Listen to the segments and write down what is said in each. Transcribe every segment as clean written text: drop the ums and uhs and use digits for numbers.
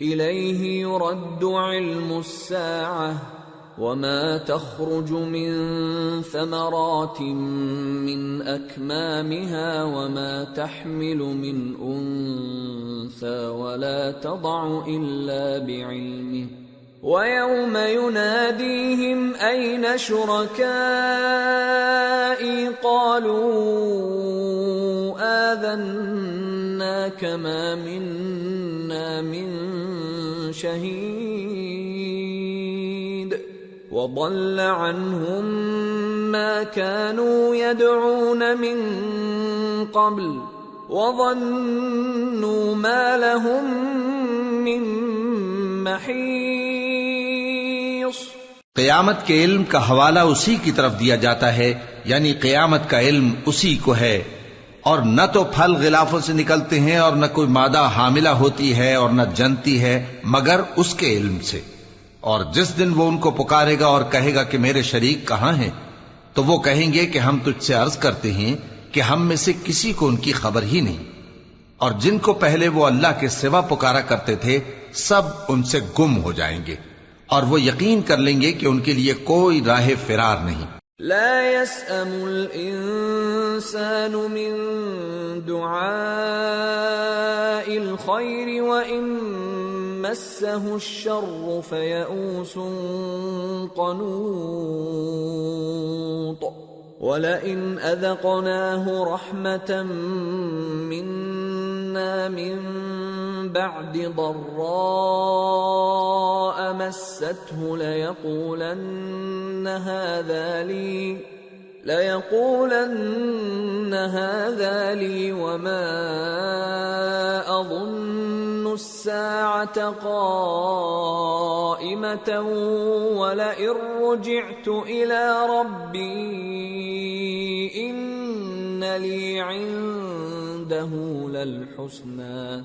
إليه يرد علم الساعة وما تخرج من ثمرات من أكمامها وما تحمل من أنثى ولا تضع إلا بعلمه ويوم يناديهم أين شركائي قالوا آذناك ما منا من شهيد وضل عنهم ما كانوا يدعون من قبل وظنوا ما لهم من محيص۔ قیامت کے علم کا حوالہ اسی کی طرف دیا جاتا ہے، یعنی قیامت کا علم اسی کو ہے، اور نہ تو پھل غلافوں سے نکلتے ہیں اور نہ کوئی مادہ حاملہ ہوتی ہے اور نہ جنتی ہے مگر اس کے علم سے۔ اور جس دن وہ ان کو پکارے گا اور کہے گا کہ میرے شریک کہاں ہیں، تو وہ کہیں گے کہ ہم تجھ سے عرض کرتے ہیں کہ ہم میں سے کسی کو ان کی خبر ہی نہیں، اور جن کو پہلے وہ اللہ کے سوا پکارا کرتے تھے سب ان سے گم ہو جائیں گے، اور وہ یقین کر لیں گے کہ ان کے لیے کوئی راہ فرار نہیں۔ لا يسأم الإنسان من دعاء الخير وإن مسه الشر فيئوس قنوط ولئن أذقناه رحمة منا من بعد ضراء مسته ليقولن هذا لي وما أظن الساعة قائمة ولئن رجعت إلى ربي إن لي عنده للحسنى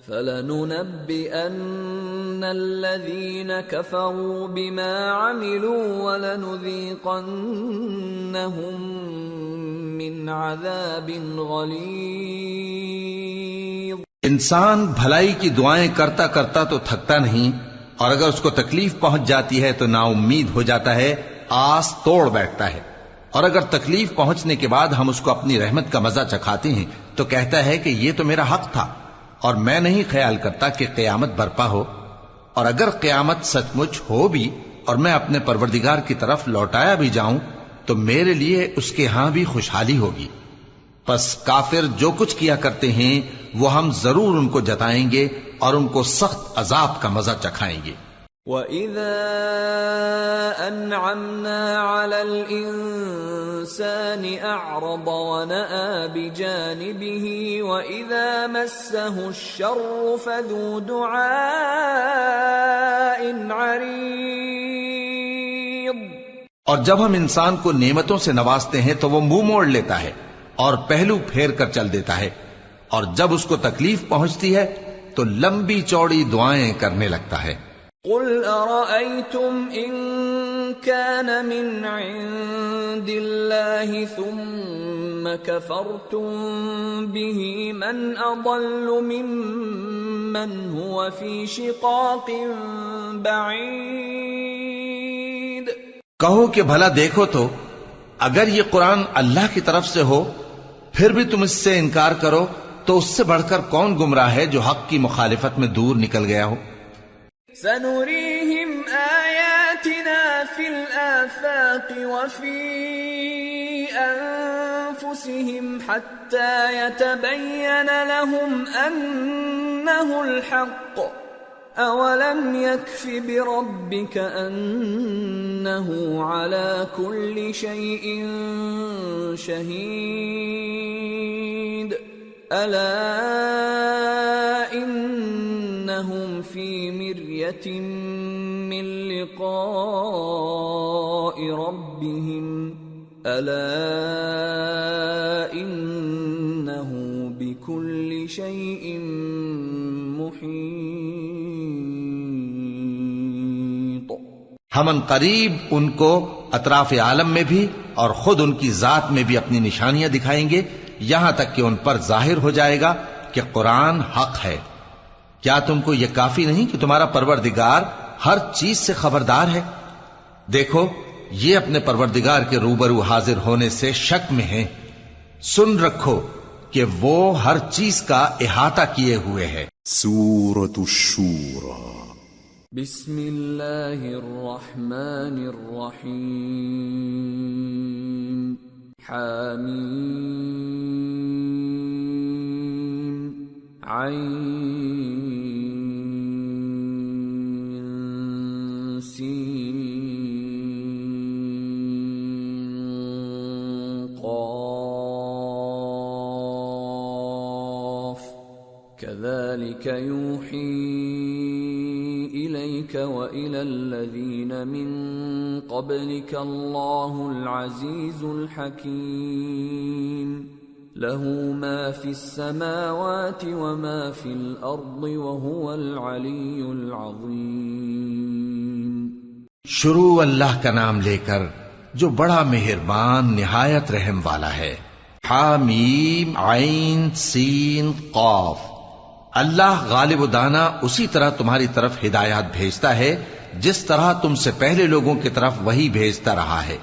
فلننبئن الذين كفروا بما عملوا ولنذيقنهم من عذاب غلیظ۔ انسان بھلائی کی دعائیں کرتا کرتا تو تھکتا نہیں، اور اگر اس کو تکلیف پہنچ جاتی ہے تو نا امید ہو جاتا ہے، آس توڑ بیٹھتا ہے، اور اگر تکلیف پہنچنے کے بعد ہم اس کو اپنی رحمت کا مزہ چکھاتے ہیں تو کہتا ہے کہ یہ تو میرا حق تھا اور میں نہیں خیال کرتا کہ قیامت برپا ہو، اور اگر قیامت سچ مچ ہو بھی اور میں اپنے پروردگار کی طرف لوٹایا بھی جاؤں تو میرے لیے اس کے ہاں بھی خوشحالی ہوگی۔ پس کافر جو کچھ کیا کرتے ہیں وہ ہم ضرور ان کو جتائیں گے اور ان کو سخت عذاب کا مزہ چکھائیں گے۔ وَإِذَا أَنْعَمْنَا عَلَى الْإِنسَانِ أَعْرَضَ وَنَأَى بِجَانِبِهِ وَإِذَا مَسَّهُ الشَّرُّ فَذُو دُعَاءٍ عَرِيضٍ۔ اور جب ہم انسان کو نعمتوں سے نوازتے ہیں تو وہ منہ موڑ لیتا ہے اور پہلو پھیر کر چل دیتا ہے، اور جب اس کو تکلیف پہنچتی ہے تو لمبی چوڑی دعائیں کرنے لگتا ہے۔ قل أرأيتم إن كان من عند الله ثم كفرتم به من أضل ممن هو في شقاق بعيد۔ کہو کہ بھلا دیکھو تو اگر یہ قرآن اللہ کی طرف سے ہو پھر بھی تم اس سے انکار کرو تو اس سے بڑھ کر کون گمراہ ہے جو حق کی مخالفت میں دور نکل گیا ہو۔ سنريهم آياتنا في الآفاق وفي أنفسهم حتى يتبين لهم أنه الحق أولم يكف بربك أنه على كل شيء شهيد ألا إنهم في مرية من لقاء ربهم ألا إنه بكل شيء محيط۔ ہم ان قریب ان کو اطراف عالم میں بھی اور خود ان کی ذات میں بھی اپنی نشانیاں دکھائیں گے، یہاں تک کہ ان پر ظاہر ہو جائے گا کہ قرآن حق ہے۔ کیا تم کو یہ کافی نہیں کہ تمہارا پروردگار ہر چیز سے خبردار ہے؟ دیکھو یہ اپنے پروردگار کے روبرو حاضر ہونے سے شک میں ہیں، سن رکھو کہ وہ ہر چیز کا احاطہ کیے ہوئے ہے۔ سورة الشورى بسم اللہ الرحمن الرحیم حامیم عین سین كذلك يوحي إليك وإلى الذين من قبلك الله العزيز الحكيم له ما في السماوات وما في الأرض وهو العلي العظيم۔ شروع اللہ کا نام لے کر جو بڑا مہربان نہایت رحم والا ہے۔ حامیم عین سین قاف۔ اللہ غالب و دانا اسی طرح تمہاری طرف ہدایات بھیجتا ہے جس طرح تم سے پہلے لوگوں کی طرف وہی بھیجتا رہا ہے۔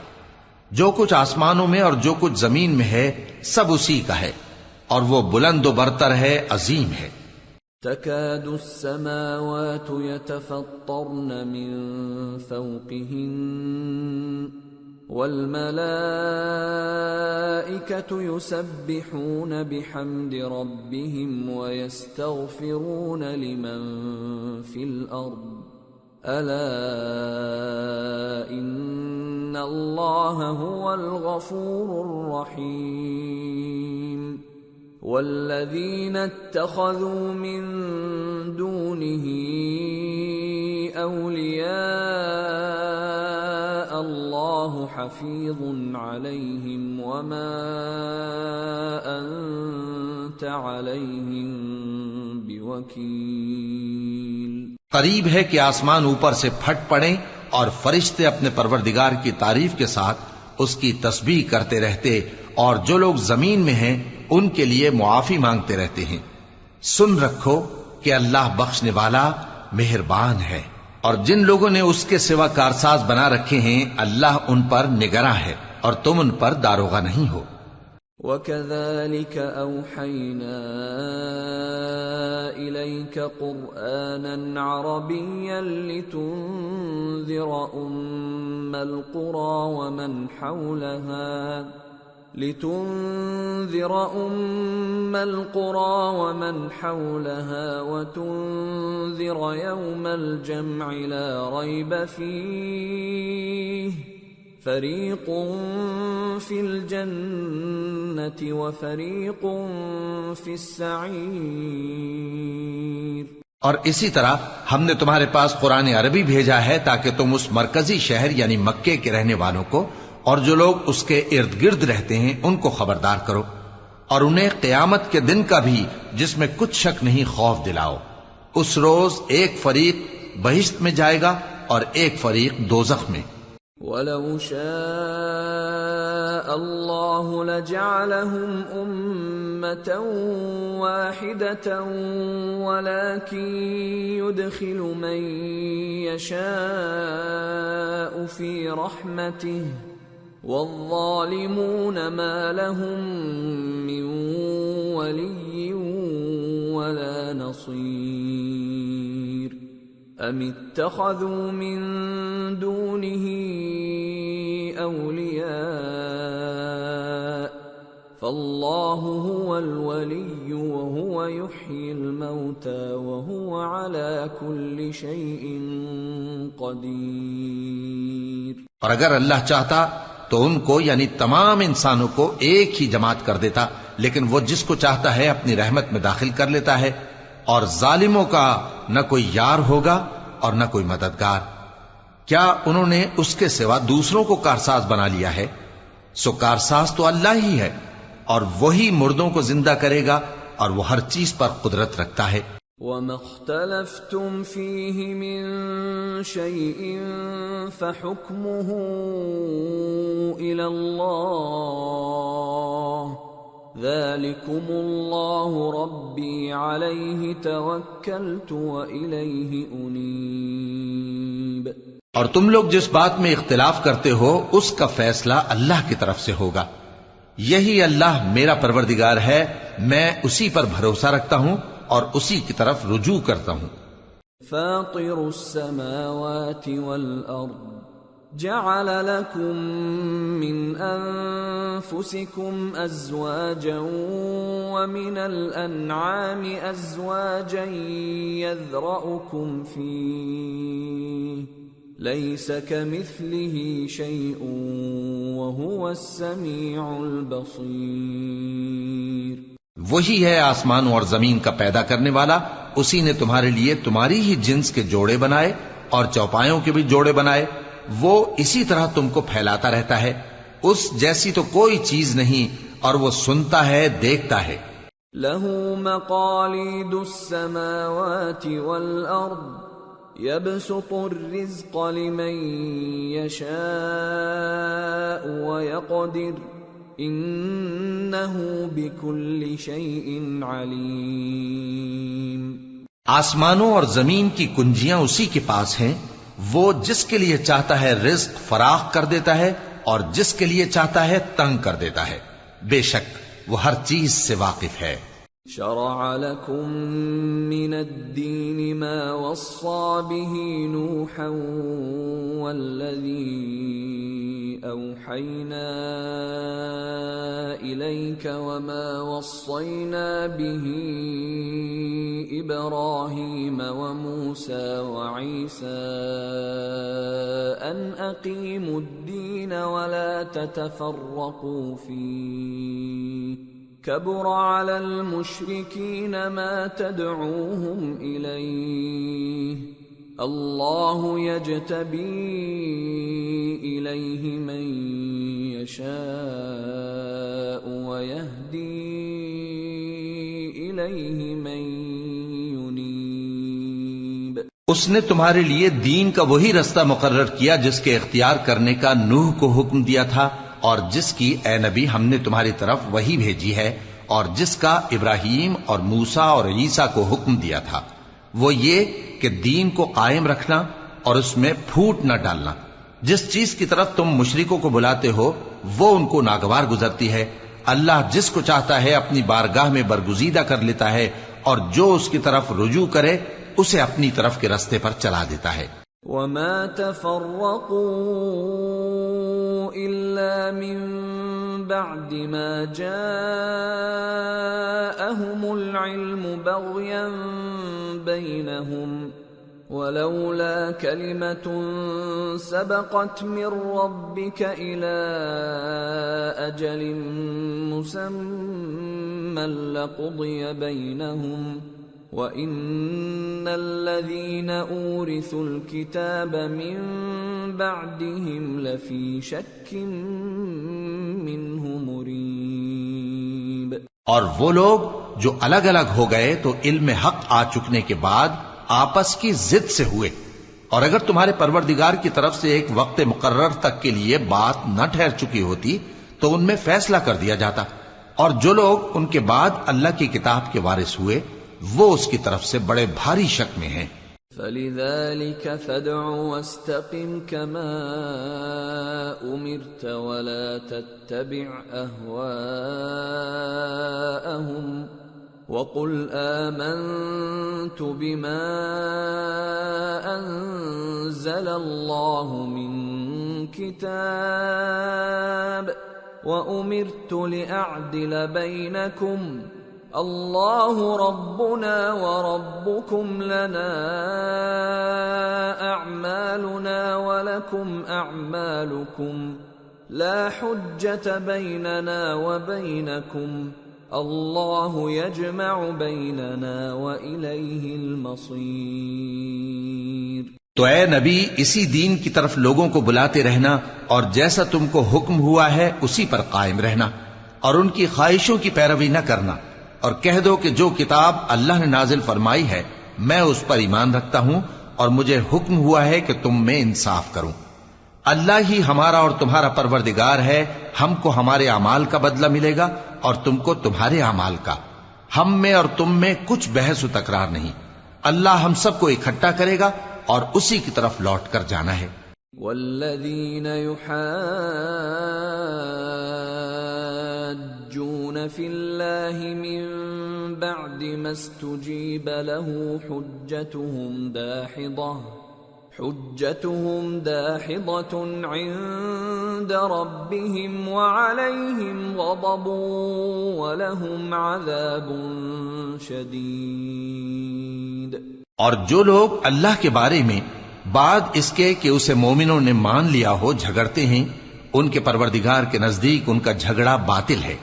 جو کچھ آسمانوں میں اور جو کچھ زمین میں ہے سب اسی کا ہے، اور وہ بلند و برتر ہے، عظیم ہے۔ تكاد السماوات يتفطرن من فوقهن والملائكة يسبحون بحمد ربهم ويستغفرون لمن في الأرض ألا إن الله هو الغفور الرحيم والذين اتخذوا من دونه أولياء الله حفيظ عليهم وما أنت عليهم بوكيل۔ قریب ہے کہ آسمان اوپر سے پھٹ پڑیں اور فرشتے اپنے پروردگار کی تعریف کے ساتھ اس کی تسبیح کرتے رہتے، اور جو لوگ زمین میں ہیں ان کے لیے معافی مانگتے رہتے ہیں۔ سن رکھو کہ اللہ بخشنے والا مہربان ہے، اور جن لوگوں نے اس کے سوا کارساز بنا رکھے ہیں اللہ ان پر نگراں ہے اور تم ان پر داروغہ نہیں ہو۔ وَكَذَلِكَ أَوْحَيْنَا إِلَيْكَ قُرْآنًا عَرَبِيًّا لِتُنذِرَ أُمَّ الْقُرَى وَمَنْ حَوْلَهَا وَتُنذِرَ يَوْمَ الْجَمْعِ لَا رَيْبَ فِيهِ فَرِيقٌ فِي الْجَنَّةِ وَفَرِيقٌ فِي السَّعِيرِ۔ اور اسی طرح ہم نے تمہارے پاس قرآن عربی بھیجا ہے تاکہ تم اس مرکزی شہر یعنی مکے کے رہنے والوں کو اور جو لوگ اس کے ارد گرد رہتے ہیں ان کو خبردار کرو، اور انہیں قیامت کے دن کا بھی جس میں کچھ شک نہیں خوف دلاؤ۔ اس روز ایک فریق بہشت میں جائے گا اور ایک فریق دوزخ میں۔ وَلَوْ شَاءَ اللَّهُ لَجَعَلَهُمْ أُمَّةً وَاحِدَةً وَلَكِنْ يُدْخِلُ مَنْ يَشَاءُ فِي رَحْمَتِهِ وَالظَّالِمُونَ مَا لَهُم مِّن وَلِيٍّ وَلَا نَصِيرٍ أَمِ اتَّخَذُوا مِن دُونِهِ أَوْلِيَاءَ فَاللَّهُ هُوَ الْوَلِيُّ وَهُوَ يُحْيِي الْمَوْتَى وَهُوَ عَلَى كُلِّ شَيْءٍ قَدِيرٌ۔ اور اگر اللہ چاہتا تو ان کو یعنی تمام انسانوں کو ایک ہی جماعت کر دیتا، لیکن وہ جس کو چاہتا ہے اپنی رحمت میں داخل کر لیتا ہے، اور ظالموں کا نہ کوئی یار ہوگا اور نہ کوئی مددگار۔ کیا انہوں نے اس کے سوا دوسروں کو کارساز بنا لیا ہے؟ سو کارساز تو اللہ ہی ہے، اور وہی مردوں کو زندہ کرے گا، اور وہ ہر چیز پر قدرت رکھتا ہے۔ وَمَا اخْتَلَفْتُمْ فِيهِ مِنْ شَيْءٍ فَحُكْمُهُ إِلَى اللَّهِ ذلكم الله ربي عليه توكلت وإليه أنيب۔ اور تم لوگ جس بات میں اختلاف کرتے ہو اس کا فیصلہ اللہ کی طرف سے ہوگا۔ یہی اللہ میرا پروردگار ہے، میں اسی پر بھروسہ رکھتا ہوں اور اسی کی طرف رجوع کرتا ہوں۔ فاطر السماوات والأرض جعل لكم من أنفسكم أزواجا ومن الأنعام أزواجا يذرأكم فيه ليس كمثله شيء وهو السميع البصير۔ وہی ہے آسمانوں اور زمین کا پیدا کرنے والا، اسی نے تمہارے لیے تمہاری ہی جنس کے جوڑے بنائے اور چوپایوں کے بھی جوڑے بنائے، وہ اسی طرح تم کو پھیلاتا رہتا ہے، اس جیسی تو کوئی چیز نہیں، اور وہ سنتا ہے، دیکھتا ہے۔ لہ مقالید السماوات والارض يبسط الرزق لمن يشاء ويقدر انه بكل شيء عليم۔ آسمانوں اور زمین کی کنجیاں اسی کے پاس ہیں، وہ جس کے لیے چاہتا ہے رزق فراخ کر دیتا ہے اور جس کے لیے چاہتا ہے تنگ کر دیتا ہے، بے شک وہ ہر چیز سے واقف ہے۔ شرع لكم من الدين ما وصى به نوحا والذي أوحينا إليك وما وصينا به إبراهيم وموسى وعيسى أن أقيموا الدين ولا تتفرقوا فيه كبر على المشركين ما تدعوهم إليه الله يجتبي إليه من يشاء ويهدي إليه من ينيب۔ اس نے تمہارے لیے دین کا وہی رستہ مقرر کیا جس کے اختیار کرنے کا نوح کو حکم دیا تھا، اور جس کی اے نبی ہم نے تمہاری طرف وہی بھیجی ہے، اور جس کا ابراہیم اور موسیٰ اور عیسیٰ کو حکم دیا تھا، وہ یہ کہ دین کو قائم رکھنا اور اس میں پھوٹ نہ ڈالنا۔ جس چیز کی طرف تم مشرکوں کو بلاتے ہو وہ ان کو ناگوار گزرتی ہے، اللہ جس کو چاہتا ہے اپنی بارگاہ میں برگزیدہ کر لیتا ہے، اور جو اس کی طرف رجوع کرے اسے اپنی طرف کے رستے پر چلا دیتا ہے۔ وما تفرقوا إلا من بعد ما جاءهم العلم بغيا بينهم ولولا كلمة سبقت من ربك إلى أجل مسمى لقضي بينهم وَإِنَّ الَّذِينَ أُورِثُوا الْكِتَابَ مِنْ بَعْدِهِمْ لَفِي شَكٍّ مِّنْهُ مُرِيبٍ۔ اور وہ لوگ جو الگ الگ ہو گئے تو علم حق آ چکنے کے بعد آپس کی ضد سے ہوئے، اور اگر تمہارے پروردگار کی طرف سے ایک وقت مقرر تک کے لیے بات نہ ٹھہر چکی ہوتی تو ان میں فیصلہ کر دیا جاتا، اور جو لوگ ان کے بعد اللہ کی کتاب کے وارث ہوئے وہ اس کی طرف سے بڑے بھاری شک میں ہیں۔ فَلِذَلِكَ فَادْعُ وَاسْتَقِمْ كَمَا أُمِرْتَ وَلَا تَتَّبِعْ أَهْوَاءَهُمْ وَقُلْ آمَنْتُ بِمَا أَنزَلَ اللَّهُ مِنْ كِتَابٍ وَأُمِرْتُ لِأَعْدِلَ بَيْنَكُمْ اللہ ربنا وربکم لنا اعمالنا ولکم اعمالکم لا حجة بیننا وبینکم اللہ یجمع بیننا والیہ المصیر۔ تو اے نبی اسی دین کی طرف لوگوں کو بلاتے رہنا، اور جیسا تم کو حکم ہوا ہے اسی پر قائم رہنا، اور ان کی خواہشوں کی پیروی نہ کرنا، اور کہہ دو کہ جو کتاب اللہ نے نازل فرمائی ہے میں اس پر ایمان رکھتا ہوں، اور مجھے حکم ہوا ہے کہ تم میں انصاف کروں۔ اللہ ہی ہمارا اور تمہارا پروردگار ہے، ہم کو ہمارے اعمال کا بدلہ ملے گا اور تم کو تمہارے اعمال کا۔ ہم میں اور تم میں کچھ بحث و تکرار نہیں، اللہ ہم سب کو اکٹھا کرے گا اور اسی کی طرف لوٹ کر جانا ہے۔ والذین یحاجون فی اللہ من بعد ما استجیب له حجتهم داحضة عند ربهم وعليهم غضب ولهم عذاب شدید۔ اور جو لوگ اللہ کے بارے میں بعد اس کے کہ اسے مومنوں نے مان لیا ہو جھگڑتے ہیں، ان کے پروردگار کے نزدیک ان کا جھگڑا باطل ہے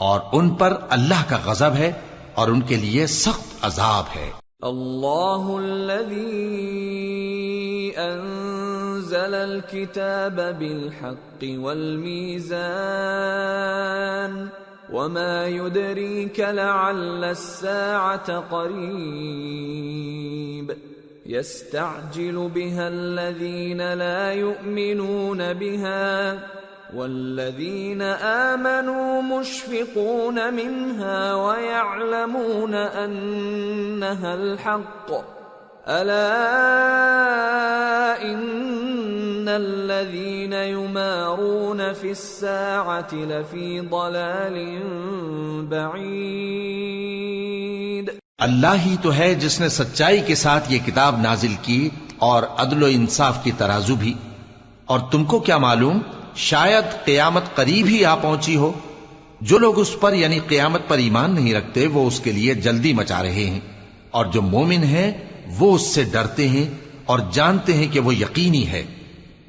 اور ان پر اللہ کا غضب ہے اور ان کے لیے سخت عذاب ہے۔ اللہ الذی انزل الكتاب بالحق والمیزان وما يدريك لعل الساعة قريب يستعجل بها الذين لا يؤمنون بها والذين آمنوا مشفقون منها ويعلمون أنها الحق ألا إن الذين يمارون في الساعة لفي ضلال بعيد۔ اللہ ہی تو ہے جس نے سچائی کے ساتھ یہ کتاب نازل کی اور عدل و انصاف کی ترازو بھی، اور تم کو کیا معلوم شاید قیامت قریب ہی آ پہنچی ہو۔ جو لوگ اس پر یعنی قیامت پر ایمان نہیں رکھتے وہ اس کے لیے جلدی مچا رہے ہیں، اور جو مومن ہیں وہ اس سے ڈرتے ہیں اور جانتے ہیں کہ وہ یقینی ہے۔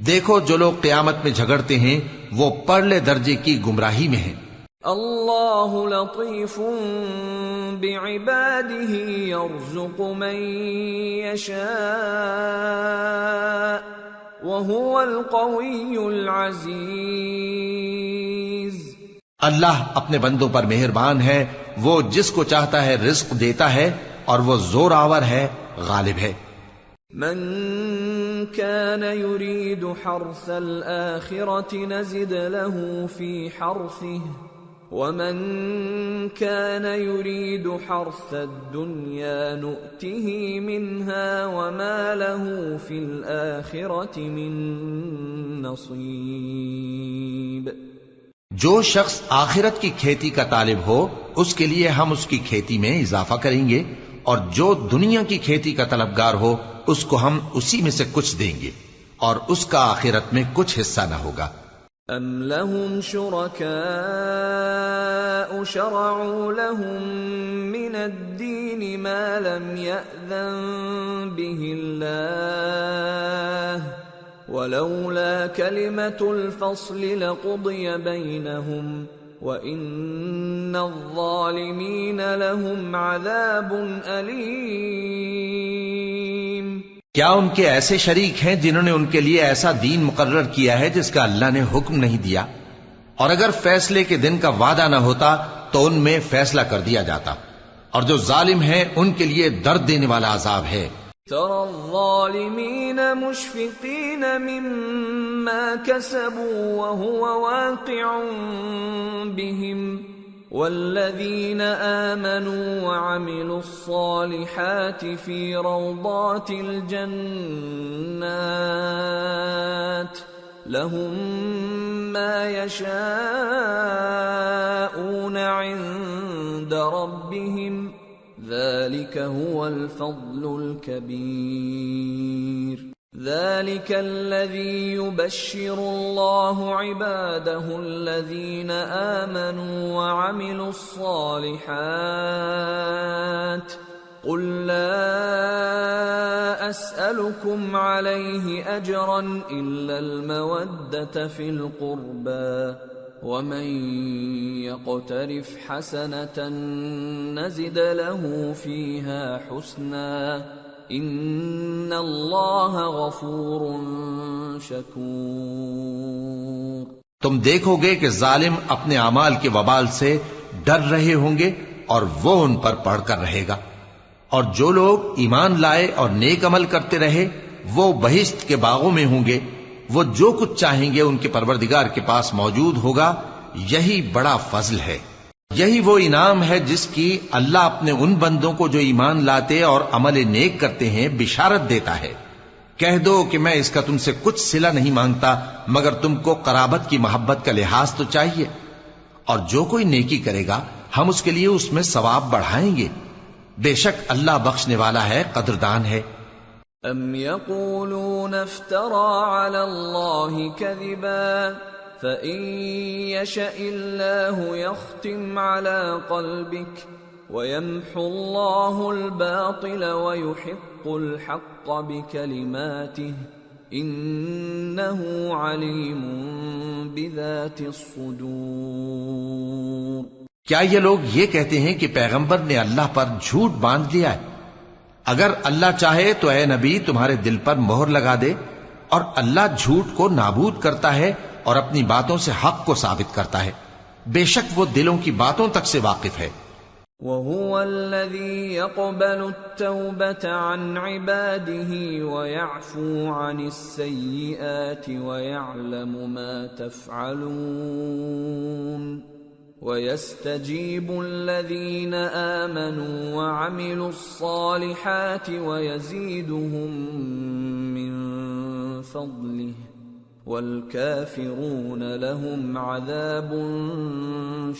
دیکھو جو لوگ قیامت میں جھگڑتے ہیں وہ پرلے درجے کی گمراہی میں ہیں۔ اللہ لطیف بعباده يرزق من يشاء وهو القوی العزیز۔ اللہ اپنے بندوں پر مہربان ہے، وہ جس کو چاہتا ہے رزق دیتا ہے اور وہ زور آور ہے، غالب ہے۔ من كان يريد حرث الآخرة نزد له في حرثه ومن كان يريد حرث الدنيا نؤته منها وما له في الآخرة من نصيب۔ جو شخص آخرت کی کھیتی کا طالب ہو اس کے لیے ہم اس کی کھیتی میں اضافہ کریں گے، اور جو دنیا کی کھیتی کا طلبگار ہو اس کو ہم اسی میں سے کچھ دیں گے اور اس کا آخرت میں کچھ حصہ نہ ہوگا۔ ام لهم شركاء شرعوا لهم من الدين ما لم يأذن به الله ولولا كلمة الفصل لقضي بينهم وَإِنَّ الظَّالِمِينَ لَهُمْ عَذَابٌ أَلِيمٌ۔ کیا ان کے ایسے شریک ہیں جنہوں نے ان کے لیے ایسا دین مقرر کیا ہے جس کا اللہ نے حکم نہیں دیا؟ اور اگر فیصلے کے دن کا وعدہ نہ ہوتا تو ان میں فیصلہ کر دیا جاتا، اور جو ظالم ہیں ان کے لیے درد دینے والا عذاب ہے۔ ترى الظالمين مشفقين مما كسبوا وهو واقع بهم والذين آمنوا وعملوا الصالحات في روضات الجنات لهم ما يشاءون عند ربهم ذلك هو الفضل الكبير۔ ذلك الذي يبشر الله عباده الذين آمنوا وعملوا الصالحات قل لا أسألكم عليه أجرا إلا المودة في القربى ومن يقترف حسنة نزد له فيها حسنا إن الله غفور شكور۔ تم دیکھو گے کہ ظالم اپنے اعمال کے وبال سے ڈر رہے ہوں گے اور وہ ان پر پڑھ کر رہے گا، اور جو لوگ ایمان لائے اور نیک عمل کرتے رہے وہ بہشت کے باغوں میں ہوں گے، وہ جو کچھ چاہیں گے ان کے پروردگار کے پاس موجود ہوگا، یہی بڑا فضل ہے۔ یہی وہ انعام ہے جس کی اللہ اپنے ان بندوں کو جو ایمان لاتے اور عمل نیک کرتے ہیں بشارت دیتا ہے۔ کہہ دو کہ میں اس کا تم سے کچھ صلہ نہیں مانگتا مگر تم کو قرابت کی محبت کا لحاظ تو چاہیے، اور جو کوئی نیکی کرے گا ہم اس کے لیے اس میں ثواب بڑھائیں گے، بے شک اللہ بخشنے والا ہے، قدردان ہے۔ ام یقولون افترى على الله كذبا فإن يشأ الله يختم على قلبك ويمحو الله الباطل ويحق الحق بكلماته إنه عليم بذات الصدور۔ کیا یہ لوگ یہ کہتے ہیں کہ پیغمبر نے اللہ پر جھوٹ باندھ لیا ہے؟ اگر اللہ چاہے تو اے نبی تمہارے دل پر مہر لگا دے، اور اللہ جھوٹ کو نابود کرتا ہے اور اپنی باتوں سے حق کو ثابت کرتا ہے، بے شک وہ دلوں کی باتوں تک سے واقف ہے۔ وَهُوَ الَّذِي يَقْبَلُ التَّوْبَةَ عَنْ عِبَادِهِ وَيَعْفُو عَنِ السَّيِّئَاتِ وَيَعْلَمُ مَا تَفْعَلُونَ وَيَسْتَجِيبُ الَّذِينَ آمَنُوا وَعَمِلُوا الصَّالِحَاتِ وَيَزِيدُهُم مِّن فَضْلِهِ وَالْكَافِرُونَ لَهُمْ عَذَابٌ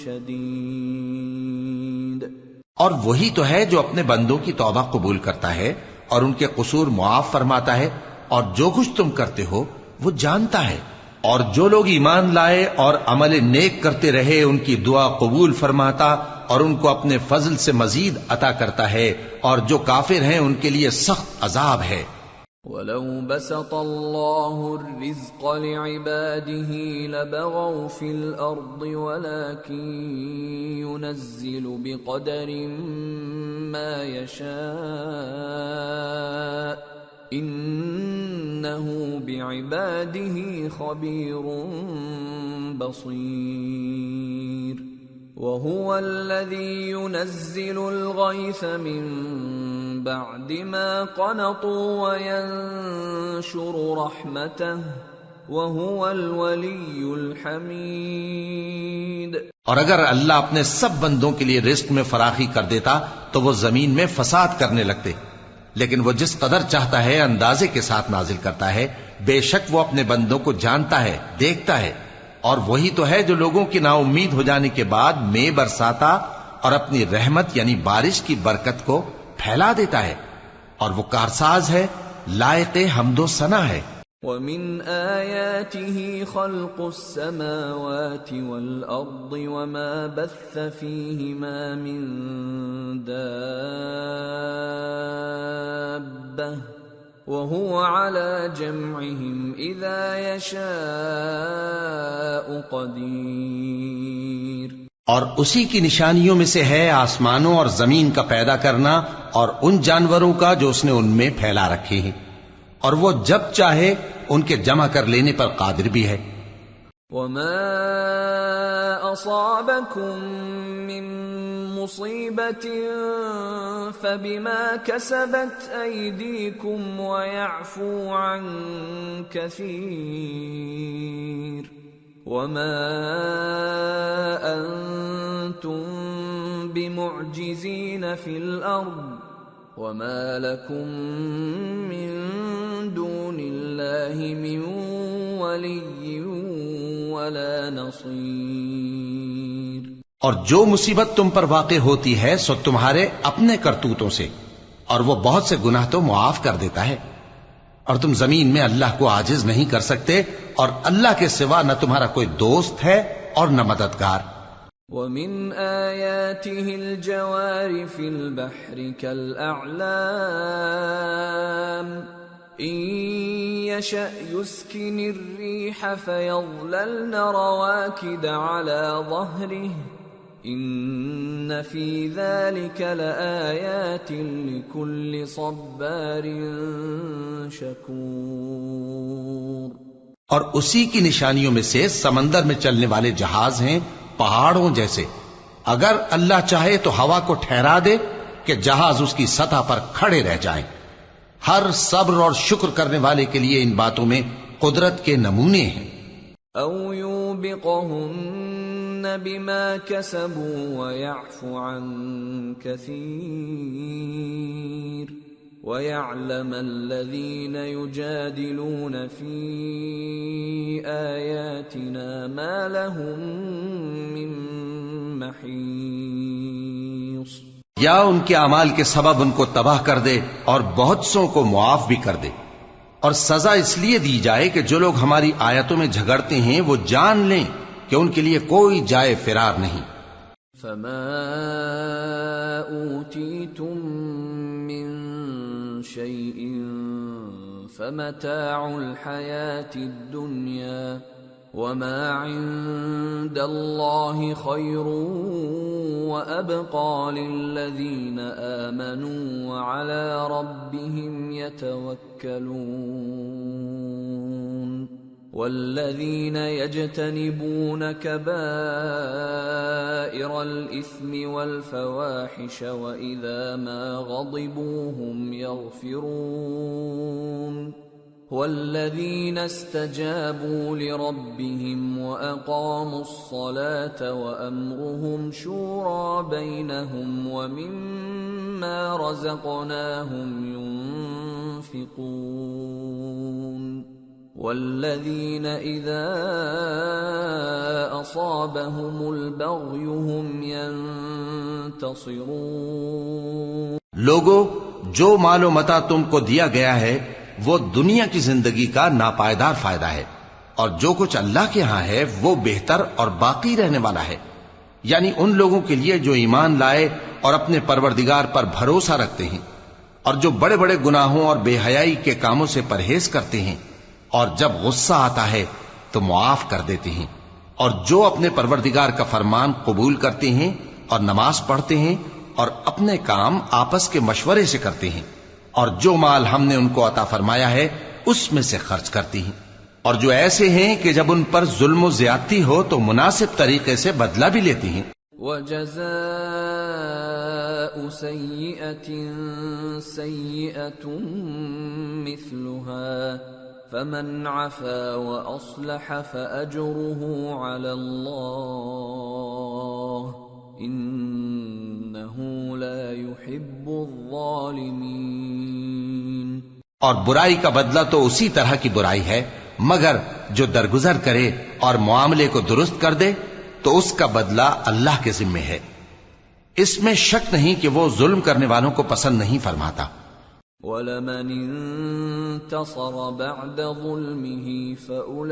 شَدِيدٌ۔ اور وہی تو ہے جو اپنے بندوں کی توبہ قبول کرتا ہے اور ان کے قصور معاف فرماتا ہے، اور جو کچھ تم کرتے ہو وہ جانتا ہے، اور جو لوگ ایمان لائے اور عمل نیک کرتے رہے ان کی دعا قبول فرماتا اور ان کو اپنے فضل سے مزید عطا کرتا ہے، اور جو کافر ہیں ان کے لیے سخت عذاب ہے۔ وَلَوْ بَسَطَ اللَّهُ الرِّزْقَ لِعِبَادِهِ لَبَغَوْا فِي الْأَرْضِ وَلَكِنْ يُنَزِّلُ بِقَدَرٍ مَا يَشَاءُ إِنَّهُ بِعِبَادِهِ خَبِيرٌ بَصِيرٌ۔ وَهُوَ الَّذِي يُنَزِّلُ الْغَيْثَ مِن بَعْدِ مَا قَنَطُوا وَيَنشُرُ رَحْمَتَهُ وَهُوَ الْوَلِيُّ الْحَمِيدُ۔ اور اگر اللہ اپنے سب بندوں کے لیے رزق میں فراخی کر دیتا تو وہ زمین میں فساد کرنے لگتے، لیکن وہ جس قدر چاہتا ہے اندازے کے ساتھ نازل کرتا ہے، بے شک وہ اپنے بندوں کو جانتا ہے، دیکھتا ہے۔ اور وہی تو ہے جو لوگوں کی نا امید ہو جانے کے بعد مے برساتا اور اپنی رحمت یعنی بارش کی برکت کو پھیلا دیتا ہے، اور وہ کارساز ہے، لائق حمد و ثنا ہے۔ وَمِنْ آيَاتِهِ خَلْقُ السَّمَاوَاتِ وَالْأَرْضِ وَمَا بَثَّ فِيهِمَا مِن دَابَّةٍ وَهُوَ عَلَى جَمْعِهِمْ إِذَا يَشَاءُ قَدِيرٌ۔ اور اسی کی نشانیوں میں سے ہے آسمانوں اور زمین کا پیدا کرنا اور ان جانوروں کا جو اس نے ان میں پھیلا رکھے ہیں، اور وہ جب چاہے ان کے جمع کر لینے پر قادر بھی ہے۔ وَمَا أَصَابَكُم مِّن مُّصِيبَةٍ فَبِمَا كَسَبَتْ أَيْدِيكُمْ وَيَعْفُو عَن كَثِيرٍ وَمَا أَنتُم بِمُعْجِزِينَ فِي الْأَرْضِ وَمَا لَكُم مِّن دُونِ اللَّهِ مِن وَلِيٍّ وَلَا نَصِيرٍ۔ اور جو مصیبت تم پر واقع ہوتی ہے سو تمہارے اپنے کرتوتوں سے، اور وہ بہت سے گناہ تو معاف کر دیتا ہے، اور تم زمین میں اللہ کو عاجز نہیں کر سکتے، اور اللہ کے سوا نہ تمہارا کوئی دوست ہے اور نہ مددگار۔ وَمِنْ آيَاتِهِ الْجَوَارِ فِي الْبَحْرِ كَالْأَعْلَامِ إِنْ يَشَأْ يُسْكِنِ الرِّيحَ فَيَظْلَلْنَ رَوَاكِدَ عَلَى ظَهْرِهِ إِنَّ فِي ذَلِكَ لَآيَاتٍ لِكُلِّ صَبَّارٍ شَكُورٍ۔ اور اسی کی نشانیوں میں سے سمندر میں چلنے والے جہاز ہیں پہاڑوں جیسے، اگر اللہ چاہے تو ہوا کو ٹھہرا دے کہ جہاز اس کی سطح پر کھڑے رہ جائیں۔ ہر صبر اور شکر کرنے والے کے لیے ان باتوں میں قدرت کے نمونے ہیں. او یوبقہن بما کسبوا ویعفو عن کثیر وَيَعْلَمَ الَّذِينَ يُجَادِلُونَ فِي آيَاتِنَا مَا لَهُم مِّن مَّحِيصٍ. یا ان کے اعمال کے سبب ان کو تباہ کر دے اور بہت سوں کو معاف بھی کر دے. اور سزا اس لیے دی جائے کہ جو لوگ ہماری آیتوں میں جھگڑتے ہیں وہ جان لیں کہ ان کے لیے کوئی جائے فرار نہیں. فَمَا أُوتِيتُم مِّن شيء فمتاع الحياة الدنيا وما عند الله خير وأبقى للذين آمنوا وعلى ربهم يتوكلون. والذين يجتنبون كبائر الإثم والفواحش وإذا ما غضبوا هم يغفرون. والذين استجابوا لربهم وأقاموا الصلاة وأمرهم شورى بينهم ومما رزقناهم ينفقون. والذين إذا أصابهم البغي هم ينتصرون. لوگو، جو مال و متاع تم کو دیا گیا ہے وہ دنیا کی زندگی کا ناپائیدار فائدہ ہے، اور جو کچھ اللہ کے ہاں ہے وہ بہتر اور باقی رہنے والا ہے. یعنی ان لوگوں کے لیے جو ایمان لائے اور اپنے پروردگار پر بھروسہ رکھتے ہیں، اور جو بڑے بڑے گناہوں اور بے حیائی کے کاموں سے پرہیز کرتے ہیں، اور جب غصہ آتا ہے تو معاف کر دیتے ہیں، اور جو اپنے پروردگار کا فرمان قبول کرتے ہیں اور نماز پڑھتے ہیں اور اپنے کام آپس کے مشورے سے کرتے ہیں، اور جو مال ہم نے ان کو عطا فرمایا ہے اس میں سے خرچ کرتی ہیں، اور جو ایسے ہیں کہ جب ان پر ظلم و زیادتی ہو تو مناسب طریقے سے بدلہ بھی لیتی ہیں. وَجَزَاءُ سَيِّئَةٍ سَيِّئَةٌ مِثْلُهَا فَمَنْ عَفَا وَأَصْلَحَ فَأَجْرُهُ عَلَى اللَّهِ إِنَّهُ لَا يُحِبُّ الظَّالِمِينَ. اور برائی کا بدلہ تو اسی طرح کی برائی ہے، مگر جو درگزر کرے اور معاملے کو درست کر دے تو اس کا بدلہ اللہ کے ذمے ہے. اس میں شک نہیں کہ وہ ظلم کرنے والوں کو پسند نہیں فرماتا. وَلَمَنِ انتصر بعد ظلمه فأولئك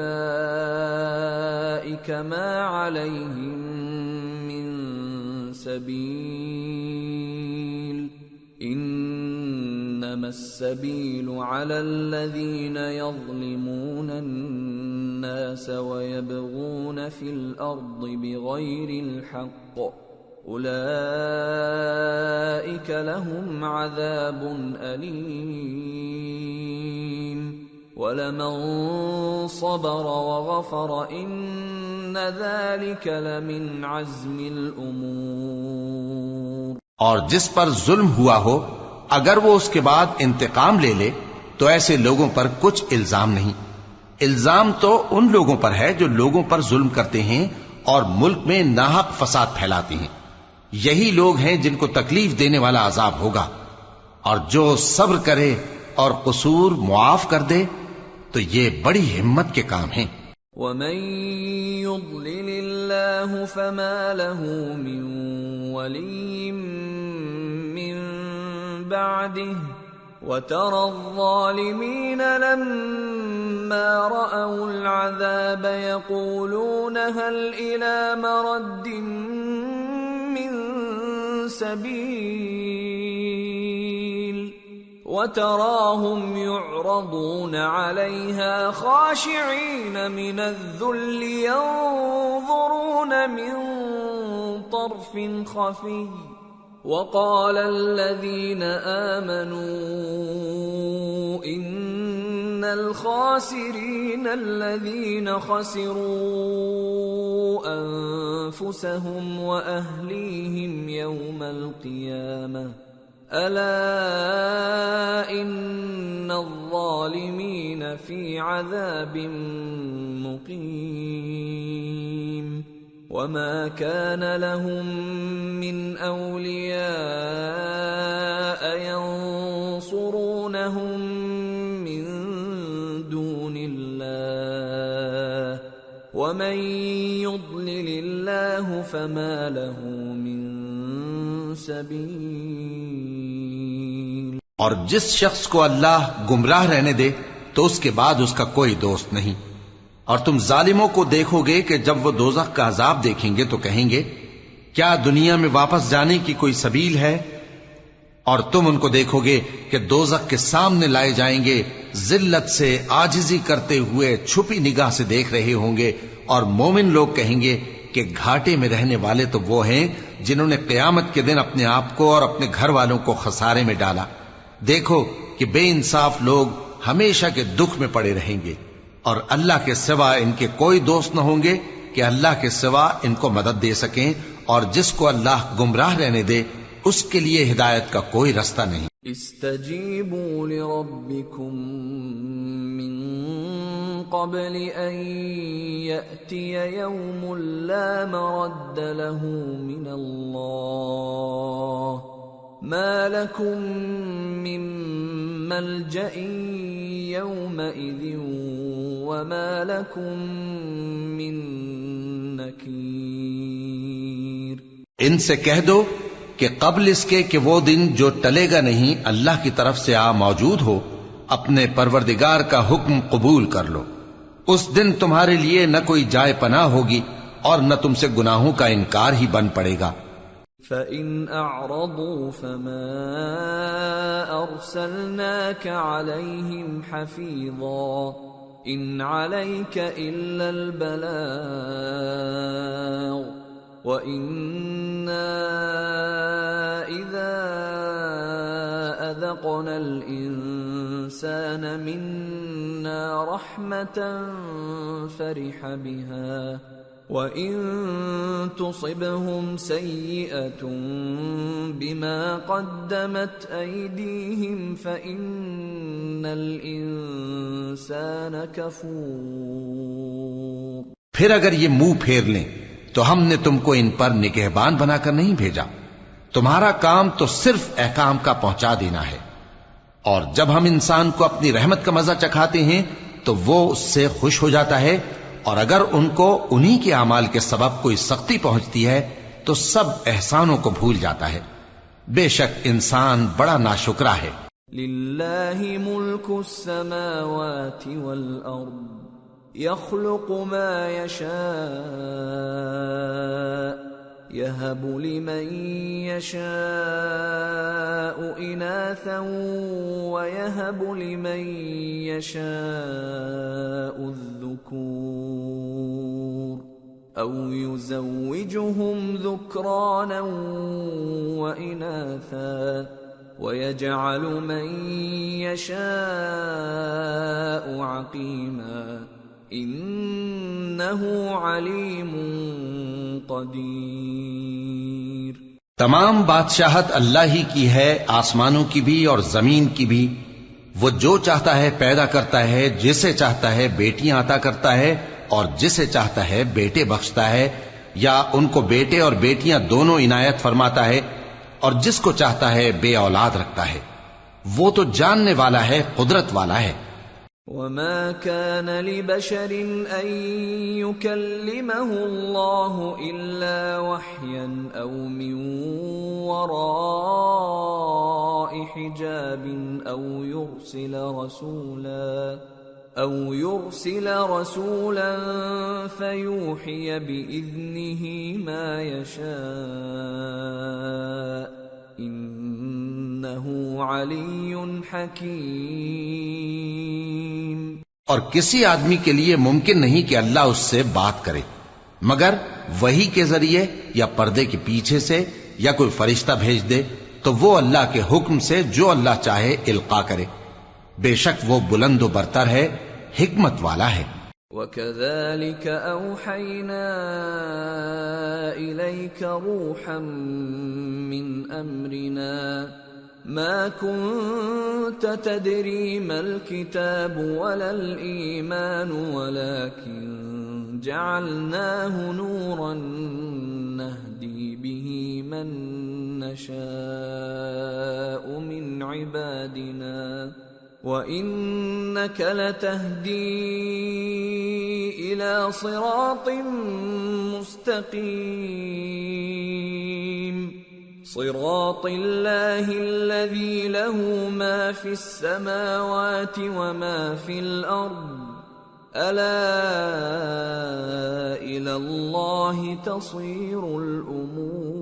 ما عليهم من سبيل إنما السبيل على الذين يظلمون الناس ويبغون في الأرض بغير الحق أولئك لهم عذاب أليم وَلَمَن صَبَرَ وَغَفَرَ إِنَّ ذَلِكَ لَمِنْ عَزْمِ الْأُمُورِ. اور جس پر ظلم ہوا ہو اگر وہ اس کے بعد انتقام لے لے تو ایسے لوگوں پر کچھ الزام نہیں. الزام تو ان لوگوں پر ہے جو لوگوں پر ظلم کرتے ہیں اور ملک میں ناحق فساد پھیلاتے ہیں. یہی لوگ ہیں جن کو تکلیف دینے والا عذاب ہوگا. اور جو صبر کرے اور قصور معاف کر دے تو یہ بڑی ہمت کے کام ہیں. وَمَن يُضْلِلِ اللَّهُ فَمَا لَهُ مِن وَلِيٍّ مِّن بَعْدِهِ وَتَرَى الظَّالِمِينَ لَمَّا رَأَوُا الْعَذَابَ يَقُولُونَ هَلْ إِلَى مَرَدٍّ مِّن سَبِيلٍ وَتَرَاهُمْ يُعْرَضُونَ عَلَيْهَا خَاشِعِينَ مِنَ الذُّلِّ يَنظُرُونَ مِن طَرْفٍ خَفِيٍّ وَقَالَ الَّذِينَ آمَنُوا إِنَّ الْخَاسِرِينَ الَّذِينَ خَسِرُوا أَنفُسَهُمْ وَأَهْلِيهِمْ يَوْمَ الْقِيَامَةِ ألا إن الظالمين في عذاب مقيم وما كان لهم من أولياء ينصرونهم من دون الله ومن يضلل الله فما له من سبیل۔ اور جس شخص کو اللہ گمراہ رہنے دے تو اس کے بعد اس کا کوئی دوست نہیں۔ اور تم ظالموں کو دیکھو گے کہ جب وہ دوزخ کا عذاب دیکھیں گے تو کہیں گے کیا دنیا میں واپس جانے کی کوئی سبیل ہے؟ اور تم ان کو دیکھو گے کہ دوزخ کے سامنے لائے جائیں گے، ذلت سے عاجزی کرتے ہوئے چھپی نگاہ سے دیکھ رہے ہوں گے، اور مومن لوگ کہیں گے کہ گھاٹے میں رہنے والے تو وہ ہیں جنہوں نے قیامت کے دن اپنے آپ کو اور اپنے گھر والوں کو خسارے میں ڈالا۔ دیکھو کہ بے انصاف لوگ ہمیشہ کے دکھ میں پڑے رہیں گے، اور اللہ کے سوا ان کے کوئی دوست نہ ہوں گے کہ اللہ کے سوا ان کو مدد دے سکیں، اور جس کو اللہ گمراہ رہنے دے اس کے لیے ہدایت کا کوئی رستہ نہیں۔ استجیبوا لربکم من قبل ان یأتی یوم لا مرد له من اللہ ما لکم من ملجأ یومئذ وما لکم من نکیر۔ ان سے کہہ دو کہ قبل اس کے کہ وہ دن جو ٹلے گا نہیں اللہ کی طرف سے موجود ہو، اپنے پروردگار کا حکم قبول کر لو۔ اس دن تمہارے لیے نہ کوئی جائے پناہ ہوگی اور نہ تم سے گناہوں کا انکار ہی بن پڑے گا۔ فَإِنْ أَعْرَضُوا فَمَا أَرْسَلْنَاكَ عَلَيْهِمْ حَفِيظًا إِنْ عَلَيْكَ إِلَّا الْبَلَاغُ وَإِنَّا إِذَا أَذَقْنَا الْإِنسَانَ مِنَّا رَحْمَةً فَرِحَ بِهَا وَإِن تُصِبْهُمْ سَيِّئَةٌ بِمَا قَدَّمَتْ أَيْدِيهِمْ فَإِنَّ الْإِنسَانَ كَفُورٌ۔ پھر اگر یہ منہ پھیر لیں تو ہم نے تم کو ان پر نگہبان بنا کر نہیں بھیجا، تمہارا کام تو صرف احکام کا پہنچا دینا ہے، اور جب ہم انسان کو اپنی رحمت کا مزہ چکھاتے ہیں تو وہ اس سے خوش ہو جاتا ہے، اور اگر ان کو انہی کے اعمال کے سبب کوئی سختی پہنچتی ہے تو سب احسانوں کو بھول جاتا ہے۔ بے شک انسان بڑا ناشکرا ہے۔ للہ ملک السماوات والارض يخلق ما يشاء يهب لمن يشاء إناثا ويهب لمن يشاء الذكور أو يزوجهم ذكرانا وإناثا ويجعل من يشاء عقيما انہ علیم قدیر۔ تمام بادشاہت اللہ ہی کی ہے، آسمانوں کی بھی اور زمین کی بھی۔ وہ جو چاہتا ہے پیدا کرتا ہے، جسے چاہتا ہے بیٹیاں عطا کرتا ہے اور جسے چاہتا ہے بیٹے بخشتا ہے، یا ان کو بیٹے اور بیٹیاں دونوں عنایت فرماتا ہے، اور جس کو چاہتا ہے بے اولاد رکھتا ہے۔ وہ تو جاننے والا ہے، قدرت والا ہے۔ وما كان لبشر أن يكلمه الله إلا وحيا أو من وراء حجاب أو يرسل رسولا فيوحي بإذنه ما يشاء إنه علي حكيم۔ اور کسی آدمی کے لیے ممکن نہیں کہ اللہ اس سے بات کرے مگر وحی کے ذریعے یا پردے کے پیچھے سے یا کوئی فرشتہ بھیج دے تو وہ اللہ کے حکم سے جو اللہ چاہے القا کرے۔ بے شک وہ بلند و برتر ہے، حکمت والا ہے۔ وَكَذَلِكَ أَوْحَيْنَا إِلَيْكَ رُوحًا مِّنْ أَمْرِنَا ما كنت تدري ما الكتاب ولا الإيمان ولكن جعلناه نورا نهدي به من نشاء من عبادنا وإنك لتهدي إلى صراط مستقيم صراط الله الذي له ما في السماوات وما في الأرض ألا إلى الله تصير الأمور.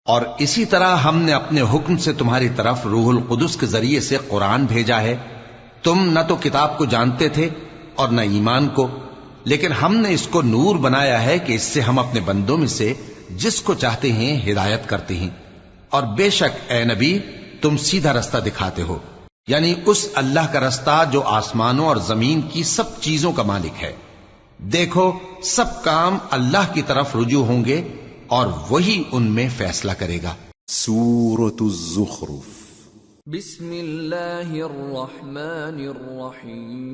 اور اسی طرح ہم نے اپنے حکم سے تمہاری طرف روح القدس کے ذریعے سے قرآن بھیجا ہے. تم نہ تو کتاب کو جانتے تھے اور نہ ایمان کو، لیکن ہم نے اس کو نور بنایا ہے کہ اس سے ہم اپنے بندوں میں سے جس کو چاہتے ہیں ہدایت کرتے ہیں. اور بے شک اے نبی تم سیدھا رستہ دکھاتے ہو، یعنی اس اللہ کا رستہ جو آسمانوں اور زمین کی سب چیزوں کا مالک ہے. دیکھو سب کام اللہ کی طرف رجوع ہوں گے اور وہی ان میں فیصلہ کرے گا. سورة الزخرف. بسم اللہ الرحمن الرحیم.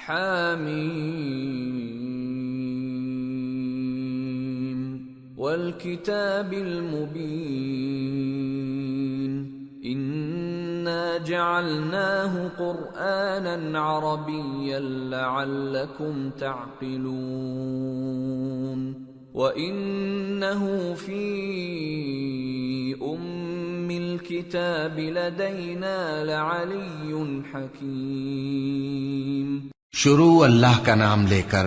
حامیم والکتاب المبین انا جعلناه قرآنا عربیا لعلکم تعقلون وَإِنَّهُ فِي أُمِّ الْكِتَابِ لَدَيْنَا لَعَلِيٌّ حَكِيمٌ. شروع اللہ کا نام لے کر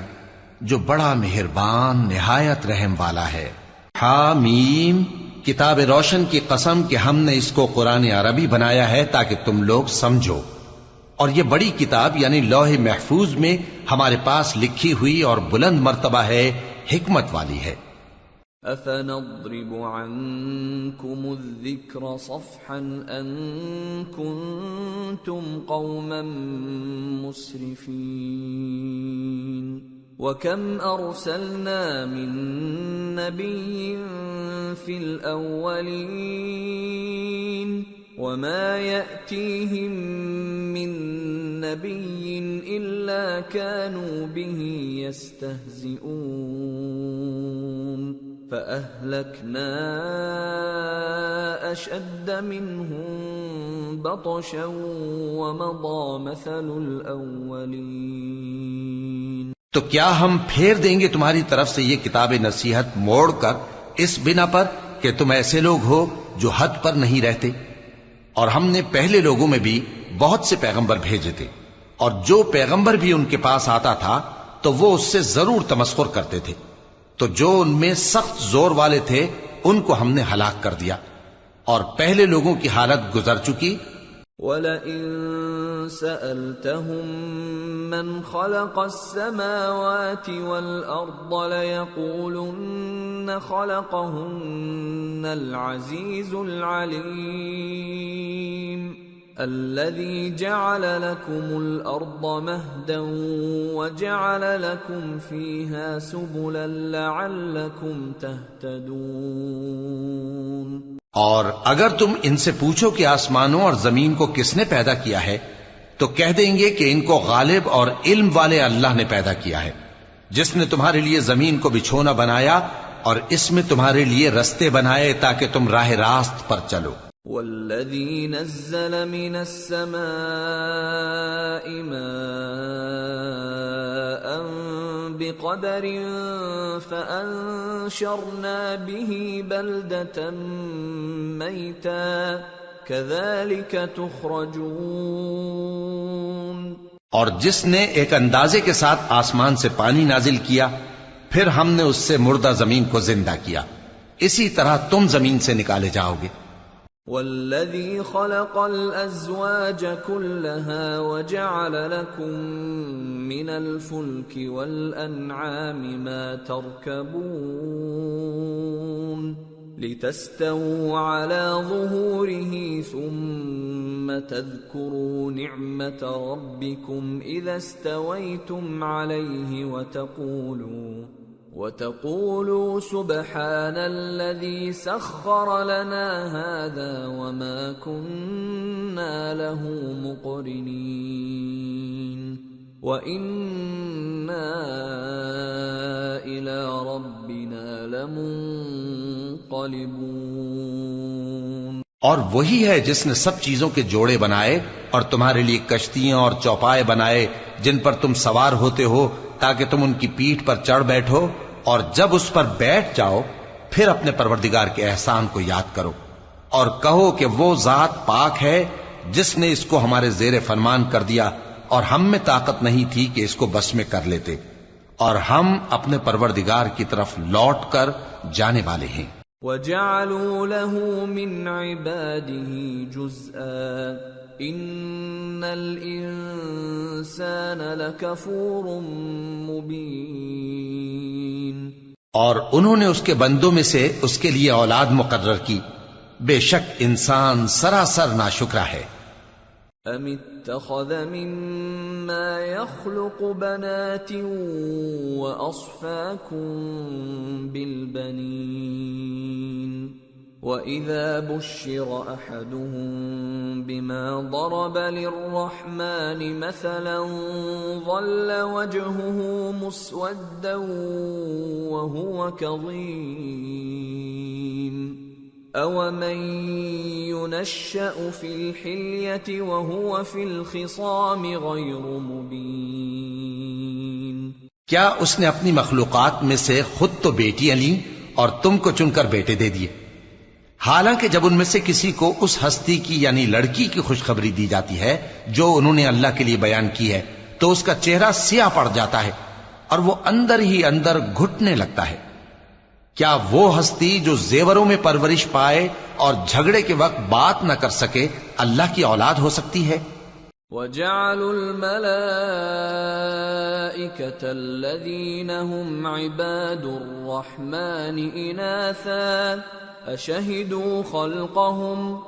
جو بڑا مہربان نہایت رحم والا ہے. حامیم کتاب روشن کی قسم کہ ہم نے اس کو قرآن عربی بنایا ہے تاکہ تم لوگ سمجھو. اور یہ بڑی کتاب یعنی لوح محفوظ میں ہمارے پاس لکھی ہوئی اور بلند مرتبہ ہے، حکمت والی ہے. أَفَنَضْرِبُ عَنْكُمُ الذِّكْرَ صَفْحًا أَن كُنْتُمْ قَوْمًا مُسْرِفِينَ. وَكَمْ أَرْسَلْنَا مِن نَّبِيٍّ فِي الْأَوَّلِينَ وَمَا يَأْتِيهِم مِّن نَّبِيٍّ إِلَّا كَانُوا بِهِ يَسْتَهْزِئُونَ فَأَهْلَكْنَا أَشَدَّ مِنْهُم بَطْشًا وَمَضَىٰ مَثَلُ الْأَوَّلِينَ. تو کیا ہم پھیر دیں گے تمہاری طرف سے یہ کتاب نصیحت موڑ کر اس بنا پر کہ تم ایسے لوگ ہو جو حد پر نہیں رہتے؟ اور ہم نے پہلے لوگوں میں بھی بہت سے پیغمبر بھیجے تھے، اور جو پیغمبر بھی ان کے پاس آتا تھا تو وہ اس سے ضرور تمسخر کرتے تھے. تو جو ان میں سخت زور والے تھے ان کو ہم نے ہلاک کر دیا، اور پہلے لوگوں کی حالت گزر چکی. وَلَئِن سَأَلْتَهُم مَّنْ خَلَقَ السَّمَاوَاتِ وَالْأَرْضَ لَيَقُولُنَّ خَلَقَهُنَّ الْعَزِيزُ الْعَلِيمُ الَّذِي جَعَلَ لَكُمُ الْأَرْضَ مَهْدًا وَجَعَلَ لَكُمْ فِيهَا سُبُلًا لَعَلَّكُمْ تَهْتَدُونَ. اور اگر تم ان سے پوچھو کہ آسمانوں اور زمین کو کس نے پیدا کیا ہے تو کہہ دیں گے کہ ان کو غالب اور علم والے اللہ نے پیدا کیا ہے، جس نے تمہارے لیے زمین کو بچھونا بنایا اور اس میں تمہارے لیے رستے بنائے تاکہ تم راہ راست پر چلو. والذی نزل من السماء ماء بقدر فأنشرنا به بلدة میتا كذلك تخرجون. اور جس نے ایک اندازے کے ساتھ آسمان سے پانی نازل کیا پھر ہم نے اس سے مردہ زمین کو زندہ کیا، اسی طرح تم زمین سے نکالے جاؤ گے. والذی خلق الازواج كلها وجعل لكم من الفلك والانعام ما تركبون لتستووا على ظهوره ثم تذكروا نعمة ربكم إذا استويتم عليه وَتَقُولُوا سُبْحَانَ الَّذِي سَخَّرَ لَنَا هَذَا وَمَا كُنَّا لَهُ مُقْرِنِينَ وَإِنَّا إِلَى رَبِّنَا لَمُنقَلِبُونَ۔ اور وہی ہے جس نے سب چیزوں کے جوڑے بنائے اور تمہارے لیے کشتیاں اور چوپائے بنائے جن پر تم سوار ہوتے ہو تاکہ تم ان کی پیٹھ پر چڑھ بیٹھو، اور جب اس پر بیٹھ جاؤ پھر اپنے پروردگار کے احسان کو یاد کرو اور کہو کہ وہ ذات پاک ہے جس نے اس کو ہمارے زیر فرمان کر دیا اور ہم میں طاقت نہیں تھی کہ اس کو بس میں کر لیتے، اور ہم اپنے پروردگار کی طرف لوٹ کر جانے والے ہیں۔ وَجَعَلُوا لَهُ مِنْ عِبَادِهِ جُزْءًا إِنَّ الْإِنسَانَ لَكَفُورٌ مُبِينٌ۔ اور انہوں نے اس کے بندوں میں سے اس کے لیے اولاد مقرر کی، بے شک انسان سراسر ناشکرا ہے۔ أَمِ اتَّخَذَ مِمَّا يَخْلُقُ بَنَاتٍ وَأَصْفَاكُم بِالْبَنِينَ وَإِذَا بُشِّرَ أَحَدُهُم بِمَا ضَرَبَ لِلرَّحْمَنِ مَثَلًا ظَلَّ وَجْهُهُ مُسْوَدًّا وَهُوَ كَظِيمٌ أَوَمَن يُنَشَّأُ فِي الْحِلْيَةِ وَهُوَ فِي الْخِصَامِ غَيْرُ مُبِينٍ۔ کیا اس نے اپنی مخلوقات میں سے خود تو بیٹیاں لیں اور تم کو چن کر بیٹے دے دیے، حالانکہ جب ان میں سے کسی کو اس ہستی کی یعنی لڑکی کی خوشخبری دی جاتی ہے جو انہوں نے اللہ کے لیے بیان کی ہے تو اس کا چہرہ سیاہ پڑ جاتا ہے اور وہ اندر ہی اندر گھٹنے لگتا ہے۔ کیا وہ ہستی جو زیوروں میں پرورش پائے اور جھگڑے کے وقت بات نہ کر سکے اللہ کی اولاد ہو سکتی ہے؟ وَجَعَلُوا الْمَلَائِكَةَ الَّذِينَ هُمْ عِبَادُ الرَّحْمَنِ إِنَاثًا أَشَهِدُوا خَلْقَهُمْ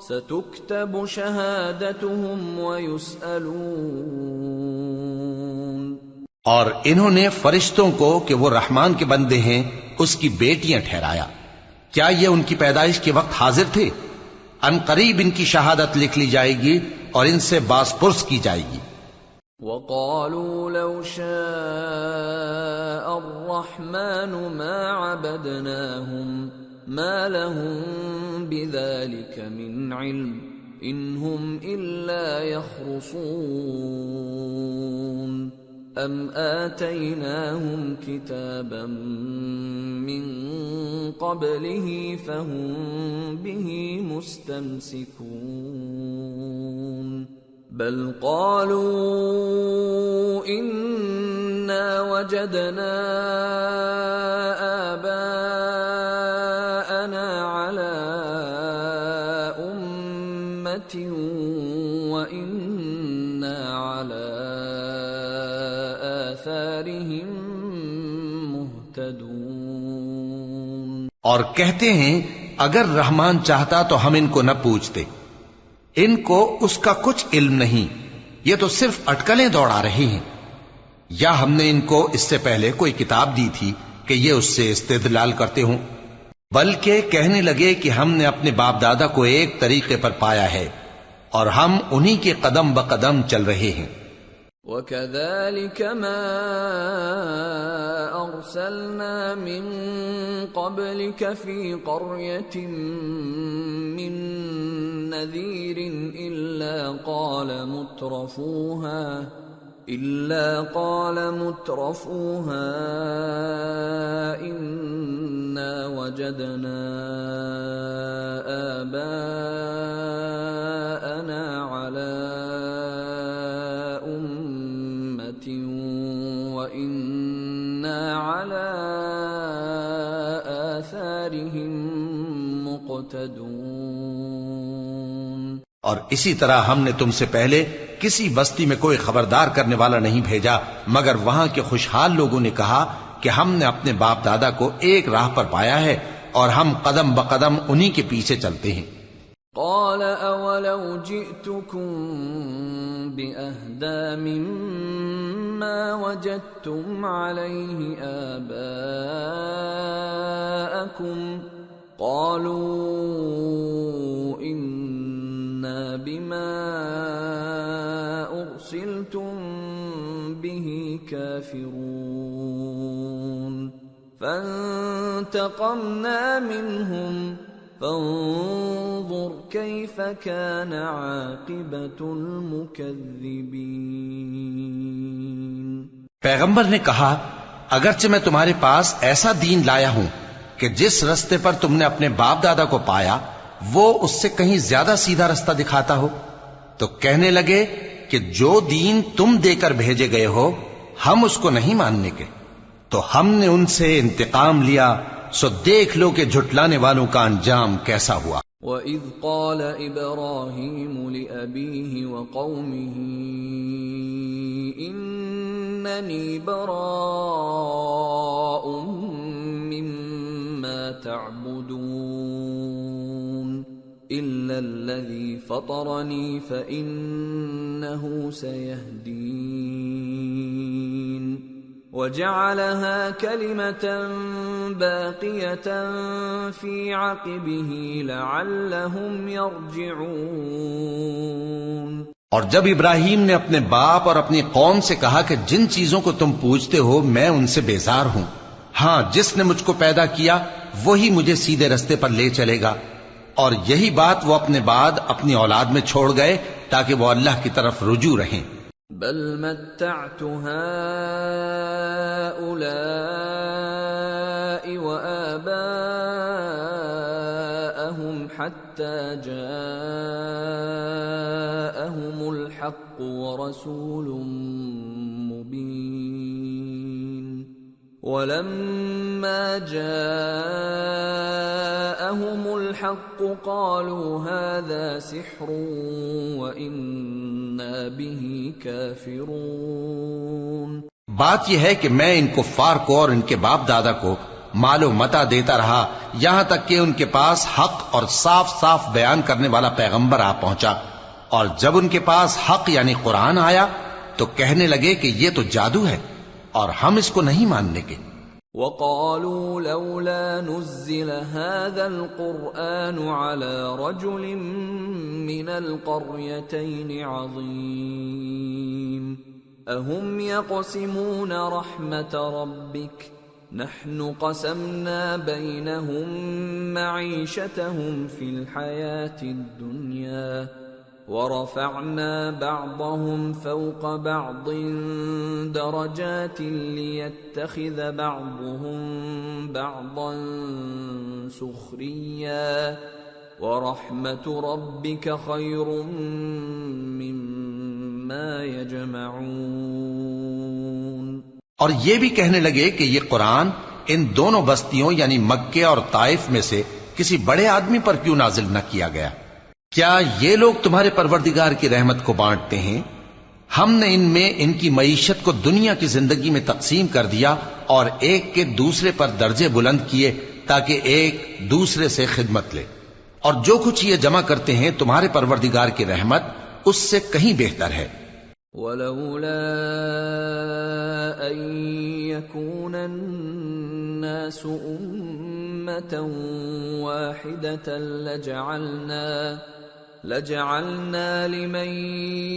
سَتُكْتَبُ شَهَادَتُهُمْ وَيُسْأَلُونَ۔ اور انہوں نے فرشتوں کو کہ وہ رحمان کے بندے ہیں اس کی بیٹیاں ٹھہرایا، کیا یہ ان کی پیدائش کے وقت حاضر تھے؟ ان قریب ان کی شہادت لکھ لی جائے گی اور ان سے باز پرس کی جائے گی۔ وَقَالُوا لَوْ شَاءَ الرَّحْمَنُ مَا عَبَدْنَاهُمْ مَا لَهُم بِذَلِكَ مِنْ عِلْمٍ إِنْ هُمْ إِلَّا يَخْرُصُونَ أَمْ آتَيْنَاهُمْ كِتَابًا مِّن قَبْلِهِ فَهُمْ بِهِ مُسْتَمْسِكُونَ بَلْ قَالُوا إِنَّا وَجَدْنَا آبَاءَنَا عَلَى أُمَّةٍ وَإِنَّا عَلَى آثَارِهِم مُهْتَدُونَ۔ اور کہتے ہیں اگر رحمان چاہتا تو ہم ان کو نہ پوچھتے، ان کو اس کا کچھ علم نہیں، یہ تو صرف اٹکلیں دوڑا رہے ہیں، یا ہم نے ان کو اس سے پہلے کوئی کتاب دی تھی کہ یہ اس سے استدلال کرتے ہوں، بلکہ کہنے لگے کہ ہم نے اپنے باپ دادا کو ایک طریقے پر پایا ہے اور ہم انہی کے قدم بقدم چل رہے ہیں۔ وَكَذَلِكَ مَا أَرْسَلْنَا مِن قَبْلِكَ فِي قَرْيَةٍ مِّن نَّذِيرٍ إِلَّا قَالَ مُتْرَفُوهَا إِنَّا وَجَدْنَا آبَاءَنَا عَلَى أُمَّةٍ وَإِنَّا عَلَى آثَارِهِم مُقْتَدُونَ۔ اور اسی طرح ہم نے تم سے پہلے کسی بستی میں کوئی خبردار کرنے والا نہیں بھیجا مگر وہاں کے خوشحال لوگوں نے کہا کہ ہم نے اپنے باپ دادا کو ایک راہ پر پایا ہے اور ہم قدم بقدم انہی کے پیچھے چلتے ہیں۔ قال اولو جئتكم باهدى مما وجدتم عليه آباءكم قالوا انا بما ارسلتم به كافرون فانتقمنا منهم فانظر كيف كان عاقبة المكذبين۔ پیغمبر نے کہا اگرچہ میں تمہارے پاس ایسا دین لایا ہوں کہ جس رستے پر تم نے اپنے باپ دادا کو پایا وہ اس سے کہیں زیادہ سیدھا رستہ دکھاتا ہو، تو کہنے لگے کہ جو دین تم دے کر بھیجے گئے ہو ہم اس کو نہیں ماننے کے، تو ہم نے ان سے انتقام لیا، سو دیکھ لو کہ جھٹلانے والوں کا انجام کیسا ہوا۔ وَإِذْ قَالَ إِبْرَاهِيمُ لِأَبِيهِ وَقَوْمِهِ إِنَّنِي بَرَاءٌ مِّمَّا تَعْبُدُونَ إِلَّا الَّذِي فَطَرَنِي فَإِنَّهُ سَيَهْدِينِ وَجَعَلَهَا كَلِمَةً بَاقِيَةً فِي عَقِبِهِ لَعَلَّهُمْ يَرْجِعُونَ۔ اور جب ابراہیم نے اپنے باپ اور اپنی قوم سے کہا کہ جن چیزوں کو تم پوجتے ہو میں ان سے بیزار ہوں، ہاں جس نے مجھ کو پیدا کیا وہی مجھے سیدھے رستے پر لے چلے گا، اور یہی بات وہ اپنے بعد اپنی اولاد میں چھوڑ گئے تاکہ وہ اللہ کی طرف رجوع رہیں۔ بل متعت هؤلاء وآباءهم حتى جاءهم الحق ورسول مبين ولما جاءهم الحق قالوا هذا سحر وإنا به كافرون۔ بات یہ ہے کہ میں ان کفار کو اور ان کے باپ دادا کو مال و متاع دیتا رہا یہاں تک کہ ان کے پاس حق اور صاف صاف بیان کرنے والا پیغمبر آ پہنچا، اور جب ان کے پاس حق یعنی قرآن آیا تو کہنے لگے کہ یہ تو جادو ہے اور ہم اس کو نہیں ماننے کے۔ وَقَالُوا لَوْلَا نُزِّلَ هَذَا الْقُرْآنُ عَلَى رَجُلٍ مِّنَ الْقَرْيَتَيْنِ عَظِيمٍ أَهُمْ يَقْسِمُونَ رَحْمَةَ رَبِّكَ نَحْنُ قَسَمْنَا بَيْنَهُمْ مَعِيشَتَهُمْ فِي الْحَيَاةِ الدُّنْيَا وَرَفَعْنَا بَعْضَهُمْ فَوْقَ بَعْضٍ دَرَجَاتٍ لِيَتَّخِذَ بَعْضُهُمْ بَعْضًا سُخْرِيًّا وَرَحْمَةُ رَبِّكَ خَيْرٌ مِّمَّا يَجْمَعُونَ۔ اور یہ بھی کہنے لگے کہ یہ قرآن ان دونوں بستیوں یعنی مکے اور طائف میں سے کسی بڑے آدمی پر کیوں نازل نہ کیا گیا؟ کیا یہ لوگ تمہارے پروردگار کی رحمت کو بانٹتے ہیں؟ ہم نے ان میں ان کی معیشت کو دنیا کی زندگی میں تقسیم کر دیا اور ایک کے دوسرے پر درجے بلند کیے تاکہ ایک دوسرے سے خدمت لے، اور جو کچھ یہ جمع کرتے ہیں تمہارے پروردگار کی رحمت اس سے کہیں بہتر ہے۔ وَلَوْلَا أَن يَكُونَ النَّاسُ أُمَّةً وَاحِدَةً لَجَعَلْنَا لِمَن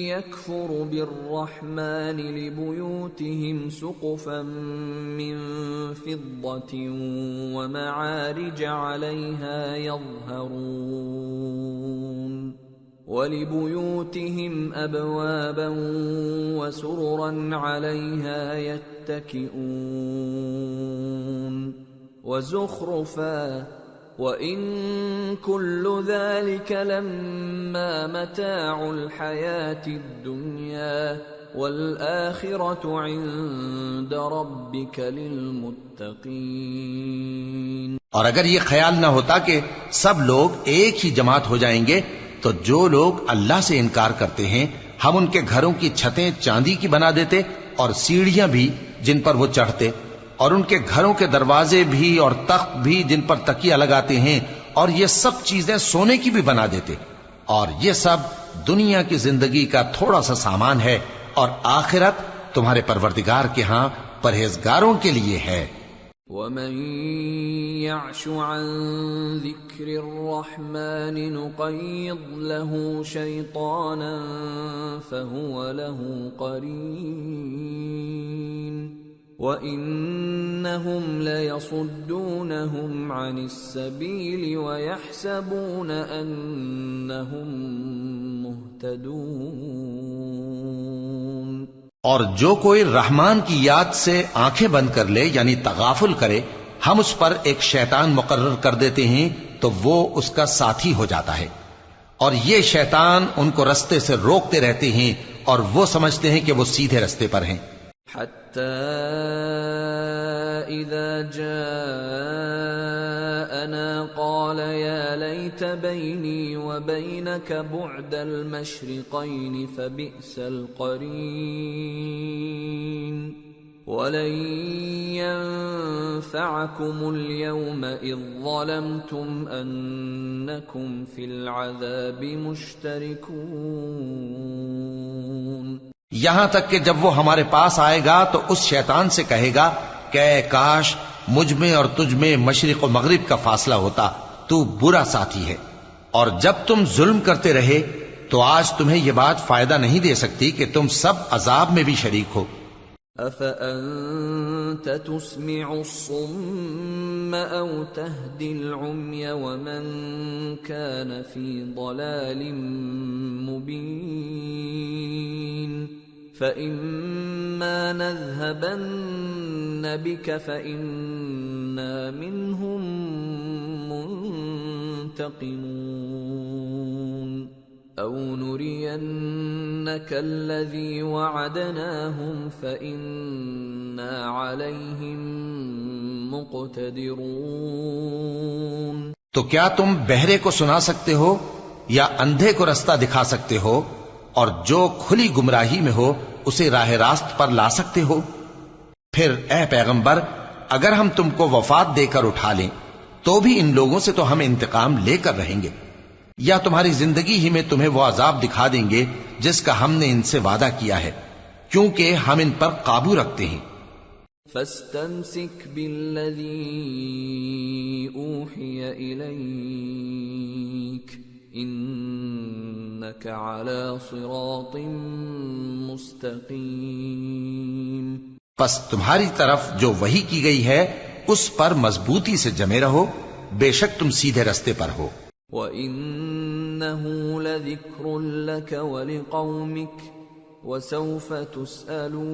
يَكْفُرُ بِالرَّحْمَنِ لِبُيُوتِهِمْ سُقُفًا مِّن فِضَّةٍ وَمَعَارِجَ عَلَيْهَا يَظْهَرُونَ وَلِبُيُوتِهِمْ أَبْوَابًا وَسُرُرًا عَلَيْهَا يَتَّكِئُونَ وَزُخْرُفًا وَإِن كُلُّ ذَلِكَ لَمَّا مَتَاعُ الْحَيَاةِ الدُّنْيَا وَالْآخِرَةُ عِندَ رَبِّكَ لِلْمُتَّقِينَ۔ اور اگر یہ خیال نہ ہوتا کہ سب لوگ ایک ہی جماعت ہو جائیں گے تو جو لوگ اللہ سے انکار کرتے ہیں ہم ان کے گھروں کی چھتیں چاندی کی بنا دیتے اور سیڑھیاں بھی جن پر وہ چڑھتے، اور ان کے گھروں کے دروازے بھی اور تخت بھی جن پر تکیہ لگاتے ہیں اور یہ سب چیزیں سونے کی بھی بنا دیتے، اور یہ سب دنیا کی زندگی کا تھوڑا سا سامان ہے، اور آخرت تمہارے پروردگار کے ہاں پرہیزگاروں کے لیے ہے۔ وَمَن يَعْشُ عَن ذِكْرِ الرَّحْمَنِ نُقَيِّضْ لَهُ شَيْطَانًا فَهُوَ لَهُ قَرِينٌ وَإِنَّهُمْ لَيَصُدُّونَهُمْ عَنِ السَّبِيلِ وَيَحْسَبُونَ أَنَّهُمْ مُهْتَدُونَ۔ اور جو کوئی رحمان کی یاد سے آنکھیں بند کر لے یعنی تغافل کرے، ہم اس پر ایک شیطان مقرر کر دیتے ہیں تو وہ اس کا ساتھی ہو جاتا ہے، اور یہ شیطان ان کو رستے سے روکتے رہتے ہیں اور وہ سمجھتے ہیں کہ وہ سیدھے رستے پر ہیں۔ حتى إذا جاءنا قال يا ليت بيني وبينك بعد المشرقين فبئس القرين ولن ينفعكم اليوم إذ ظلمتم أنكم في العذاب مشتركون۔ یہاں تک کہ جب وہ ہمارے پاس آئے گا تو اس شیطان سے کہے گا کہ اے کاش مجھ میں اور تجھ میں مشرق و مغرب کا فاصلہ ہوتا، تو برا ساتھی ہے، اور جب تم ظلم کرتے رہے تو آج تمہیں یہ بات فائدہ نہیں دے سکتی کہ تم سب عذاب میں بھی شریک ہو۔ أَفَأَنْتَ تُسْمِعُ الصُّمَّ أَوْ تَهْدِي الْعُمْيَ وَمَنْ كَانَ فِي ضَلَالٍ مُبِينٍ فَإِمَّا نَذْهَبَنَّ بِكَ فَإِنَّا مِنْهُمْ مُنْتَقِمُونَ أَوْ نُرِيَنَّكَ الَّذِي وَعَدْنَاهُمْ فَإِنَّا عَلَيْهِمْ مُقْتَدِرُونَ۔ تو کیا تم بہرے کو سنا سکتے ہو یا اندھے کو رستہ دکھا سکتے ہو، اور جو کھلی گمراہی میں ہو اسے راہ راست پر لا سکتے ہو؟ پھر اے پیغمبر، اگر ہم تم کو وفات دے کر اٹھا لیں تو بھی ان لوگوں سے تو ہم انتقام لے کر رہیں گے، یا تمہاری زندگی ہی میں تمہیں وہ عذاب دکھا دیں گے جس کا ہم نے ان سے وعدہ کیا ہے، کیونکہ ہم ان پر قابو رکھتے ہیں۔ فَاسْتَمْسِكْ بِالَّذِي أُوحِيَ إِلَيْكَ إِنَّكَ عَلَى صِرَاطٍ مُسْتَقِيمٍ۔ پس تمہاری طرف جو وحی کی گئی ہے اس پر مضبوطی سے جمے رہو، بے شک تم سیدھے رستے پر ہو۔ وَإِنَّهُ لَذِكْرٌ لَكَ وَلِقَوْمِكَ وَسَوْفَ تُسْأَلُونَ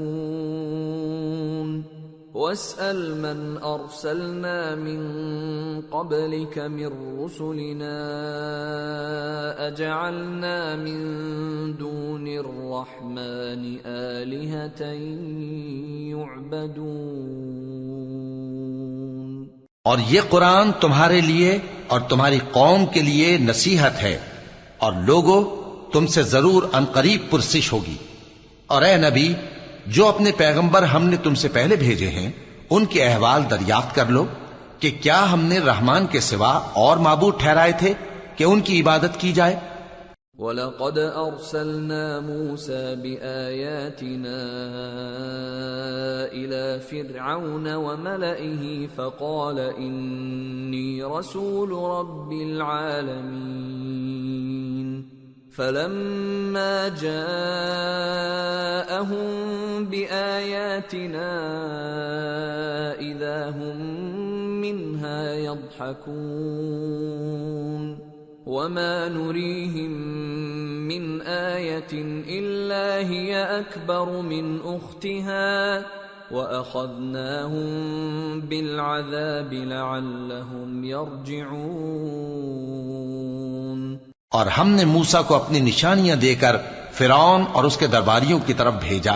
وَاسْأَلْ مَنْ أَرْسَلْنَا مِنْ قَبْلِكَ مِنْ رُسُلِنَا أَجَعَلْنَا مِنْ دُونِ الرَّحْمَنِ آلِهَةً يُعْبَدُونَ۔ اور یہ قرآن تمہارے لیے اور تمہاری قوم کے لیے نصیحت ہے، اور لوگوں تم سے ضرور عنقریب پرسش ہوگی۔ اور اے نبی، جو اپنے پیغمبر ہم نے تم سے پہلے بھیجے ہیں ان کے احوال دریافت کر لو کہ کیا ہم نے رحمان کے سوا اور معبود ٹھہرائے تھے کہ ان کی عبادت کی جائے؟ وَلَقَدْ أَرْسَلْنَا مُوسَى بِآيَاتِنَا إِلَى فِرْعَوْنَ وَمَلَئِهِ فَقَالَ إِنِّي رَسُولُ رَبِّ الْعَالَمِينَ فَلَمَّا جَاءَهُم بِآيَاتِنَا إِذَا هُم مِّنْهَا يَضْحَكُونَ وَمَا نُرِيهِم مِّنْ آيَةٍ إِلَّا هِيَ أَكْبَرُ مِنْ أُخْتِهَا وَأَخَذْنَاهُم بِالْعَذَابِ لَعَلَّهُمْ يَرْجِعُونَ۔ اور ہم نے موسیٰ کو اپنی نشانیاں دے کر فرعون اور اس کے درباریوں کی طرف بھیجا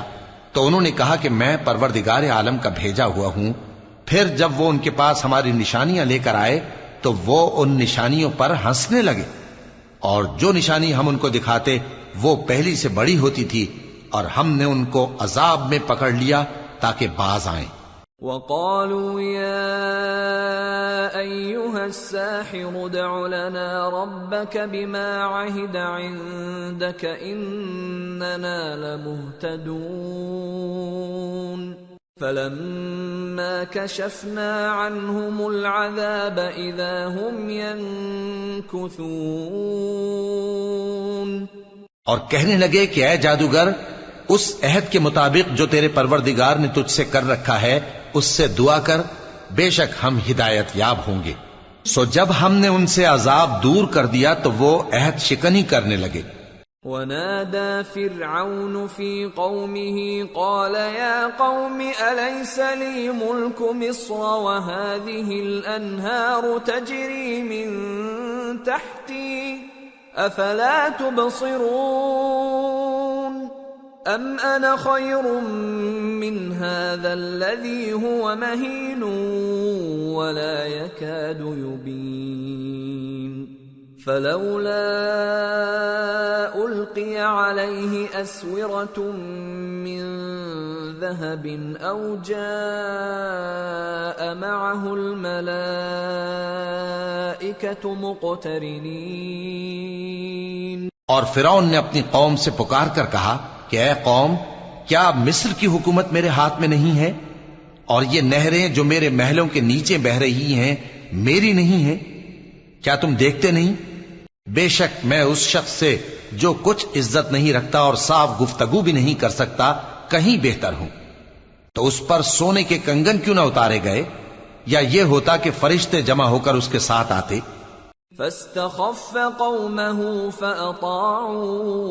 تو انہوں نے کہا کہ میں پروردگار عالم کا بھیجا ہوا ہوں۔ پھر جب وہ ان کے پاس ہماری نشانیاں لے کر آئے تو وہ ان نشانیوں پر ہنسنے لگے، اور جو نشانی ہم ان کو دکھاتے وہ پہلی سے بڑی ہوتی تھی، اور ہم نے ان کو عذاب میں پکڑ لیا تاکہ باز آئیں۔ وَقَالُوا يَا أيها الساحر ادع لنا ربك بما عهد عندك إننا لمهتدون فلما كشفنا عنهم العذاب إذا هم ينكثون اور کہنے لگے کہ اے جادوگر اس عہد کے مطابق جو تیرے پروردگار نے تجھ سے کر رکھا ہے اس سے دعا کر، بے شک ہم ہدایت یاب ہوں گے۔ سو جب ہم نے ان سے عذاب دور کر دیا تو وہ عہد شکنی کرنے لگے۔ وَنَادَى فِرْعَوْنُ فِي قَوْمِهِ قَالَ يَا قَوْمِ أَلَيْسَ لِي مُلْكُ مِصْرَ وَهَٰذِهِ الْأَنْهَارُ تَجْرِي مِن تَحْتِي أَفَلَا تُبْصِرُونَ أَمْ أَنَا خَيْرٌ مِّنْ هَٰذَا الَّذِي هُوَ مَهِينٌ وَلَا يَكَادُ يُبِينُ فَلَوْلَا أُلْقِيَ عَلَيْهِ أَسْوِرَةٌ مِّن ذَهَبٍ أَوْ جَاءَ مَعَهُ الْمَلَائِكَةُ مُقْتَرِنِينَ اور فرعون نے اپنی قوم سے پکار کر کہا کہ اے قوم، کیا مصر کی حکومت میرے ہاتھ میں نہیں ہے؟ اور یہ نہریں جو میرے محلوں کے نیچے بہہ رہی ہیں میری نہیں ہیں؟ کیا تم دیکھتے نہیں؟ بے شک میں اس شخص سے جو کچھ عزت نہیں رکھتا اور صاف گفتگو بھی نہیں کر سکتا کہیں بہتر ہوں۔ تو اس پر سونے کے کنگن کیوں نہ اتارے گئے، یا یہ ہوتا کہ فرشتے جمع ہو کر اس کے ساتھ آتے۔ فاستخف قومه فأطاعوه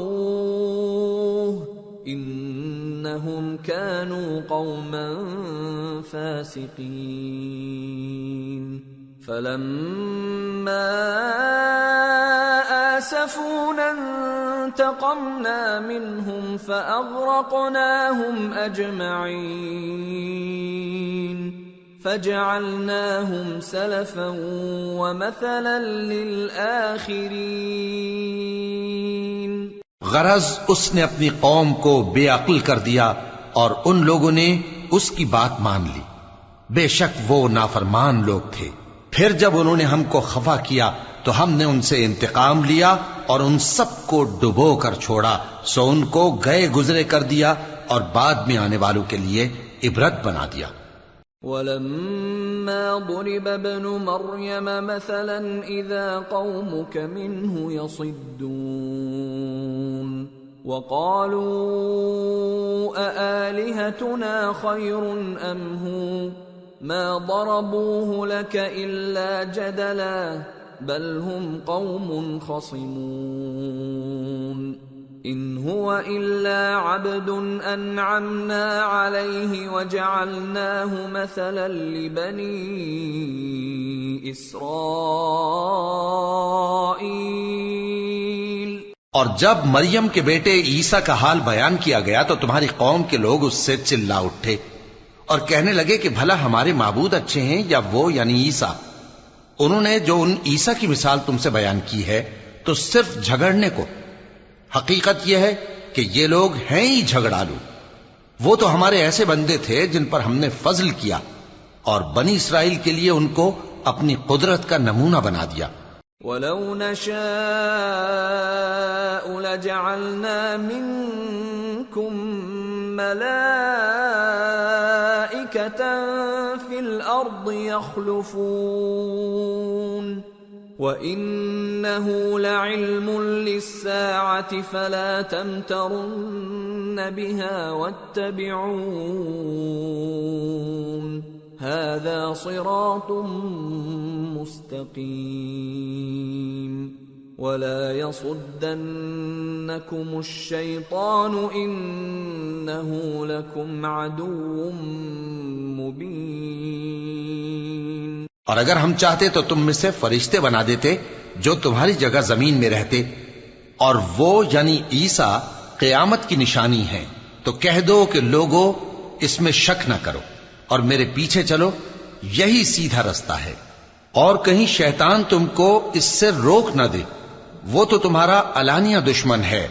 إنهم كانوا قوما فاسقين فلما آسفونا انتقمنا منهم فأغرقناهم أجمعين فجعلناهم سلفا ومثلا للآخرين۔ غرض اس نے اپنی قوم کو بے عقل کر دیا اور ان لوگوں نے اس کی بات مان لی، بے شک وہ نافرمان لوگ تھے۔ پھر جب انہوں نے ہم کو خفا کیا تو ہم نے ان سے انتقام لیا اور ان سب کو ڈبو کر چھوڑا، سو ان کو گئے گزرے کر دیا اور بعد میں آنے والوں کے لیے عبرت بنا دیا۔ وَلَمَّا ضُرِبَ ابْنُ مَرْيَمَ مَثَلًا إِذَا قَوْمُكَ مِنْهُ يَصِدُّونَ وَقَالُوا أَآلِهَتُنَا خَيْرٌ أَمْ هُوَ مَا ضَرَبُوهُ لَكَ إِلَّا جَدَلًا بَلْ هُمْ قَوْمٌ خَصِمُونَ إِنْ هُوَ إِلَّا عَبْدٌ أَنْعَمْنَا عَلَيْهِ وَجَعَلْنَاهُ مَثَلًا لِبَنِي إِسْرَائِيلَ۔ اور جب مریم کے بیٹے عیسیٰ کا حال بیان کیا گیا تو تمہاری قوم کے لوگ اس سے چلا اٹھے اور کہنے لگے کہ بھلا ہمارے معبود اچھے ہیں یا وہ یعنی عیسیٰ؟ انہوں نے جو ان عیسیٰ کی مثال تم سے بیان کی ہے تو صرف جھگڑنے کو۔ حقیقت یہ ہے کہ یہ لوگ ہیں ہی جھگڑالو۔ وہ تو ہمارے ایسے بندے تھے جن پر ہم نے فضل کیا اور بنی اسرائیل کے لیے ان کو اپنی قدرت کا نمونہ بنا دیا۔ وَلَوْ نَشَاءُ لَجَعَلْنَا مِنْكُمْ مَلَائِكَةً فِي الْأَرْضِ يَخْلُفُونَ وَإِنَّهُ لَعِلْمٌ لِلسَّاعَةِ فَلَا تَمْتَرُنَّ بِهَا وَاتَّبِعُونِ هَذَا صِرَاطٌ مُسْتَقِيمٌ وَلَا يَصُدَّنَّكُمُ الشَّيْطَانُ إِنَّهُ لَكُمْ عَدُوٌّ مُبِينٌ۔ اور اگر ہم چاہتے تو تم میں سے فرشتے بنا دیتے جو تمہاری جگہ زمین میں رہتے، اور وہ یعنی عیسیٰ قیامت کی نشانی ہیں۔ تو کہہ دو کہ لوگوں اس میں شک نہ کرو اور میرے پیچھے چلو، یہی سیدھا رستہ ہے، اور کہیں شیطان تم کو اس سے روک نہ دے، وہ تو تمہارا علانیہ دشمن ہے۔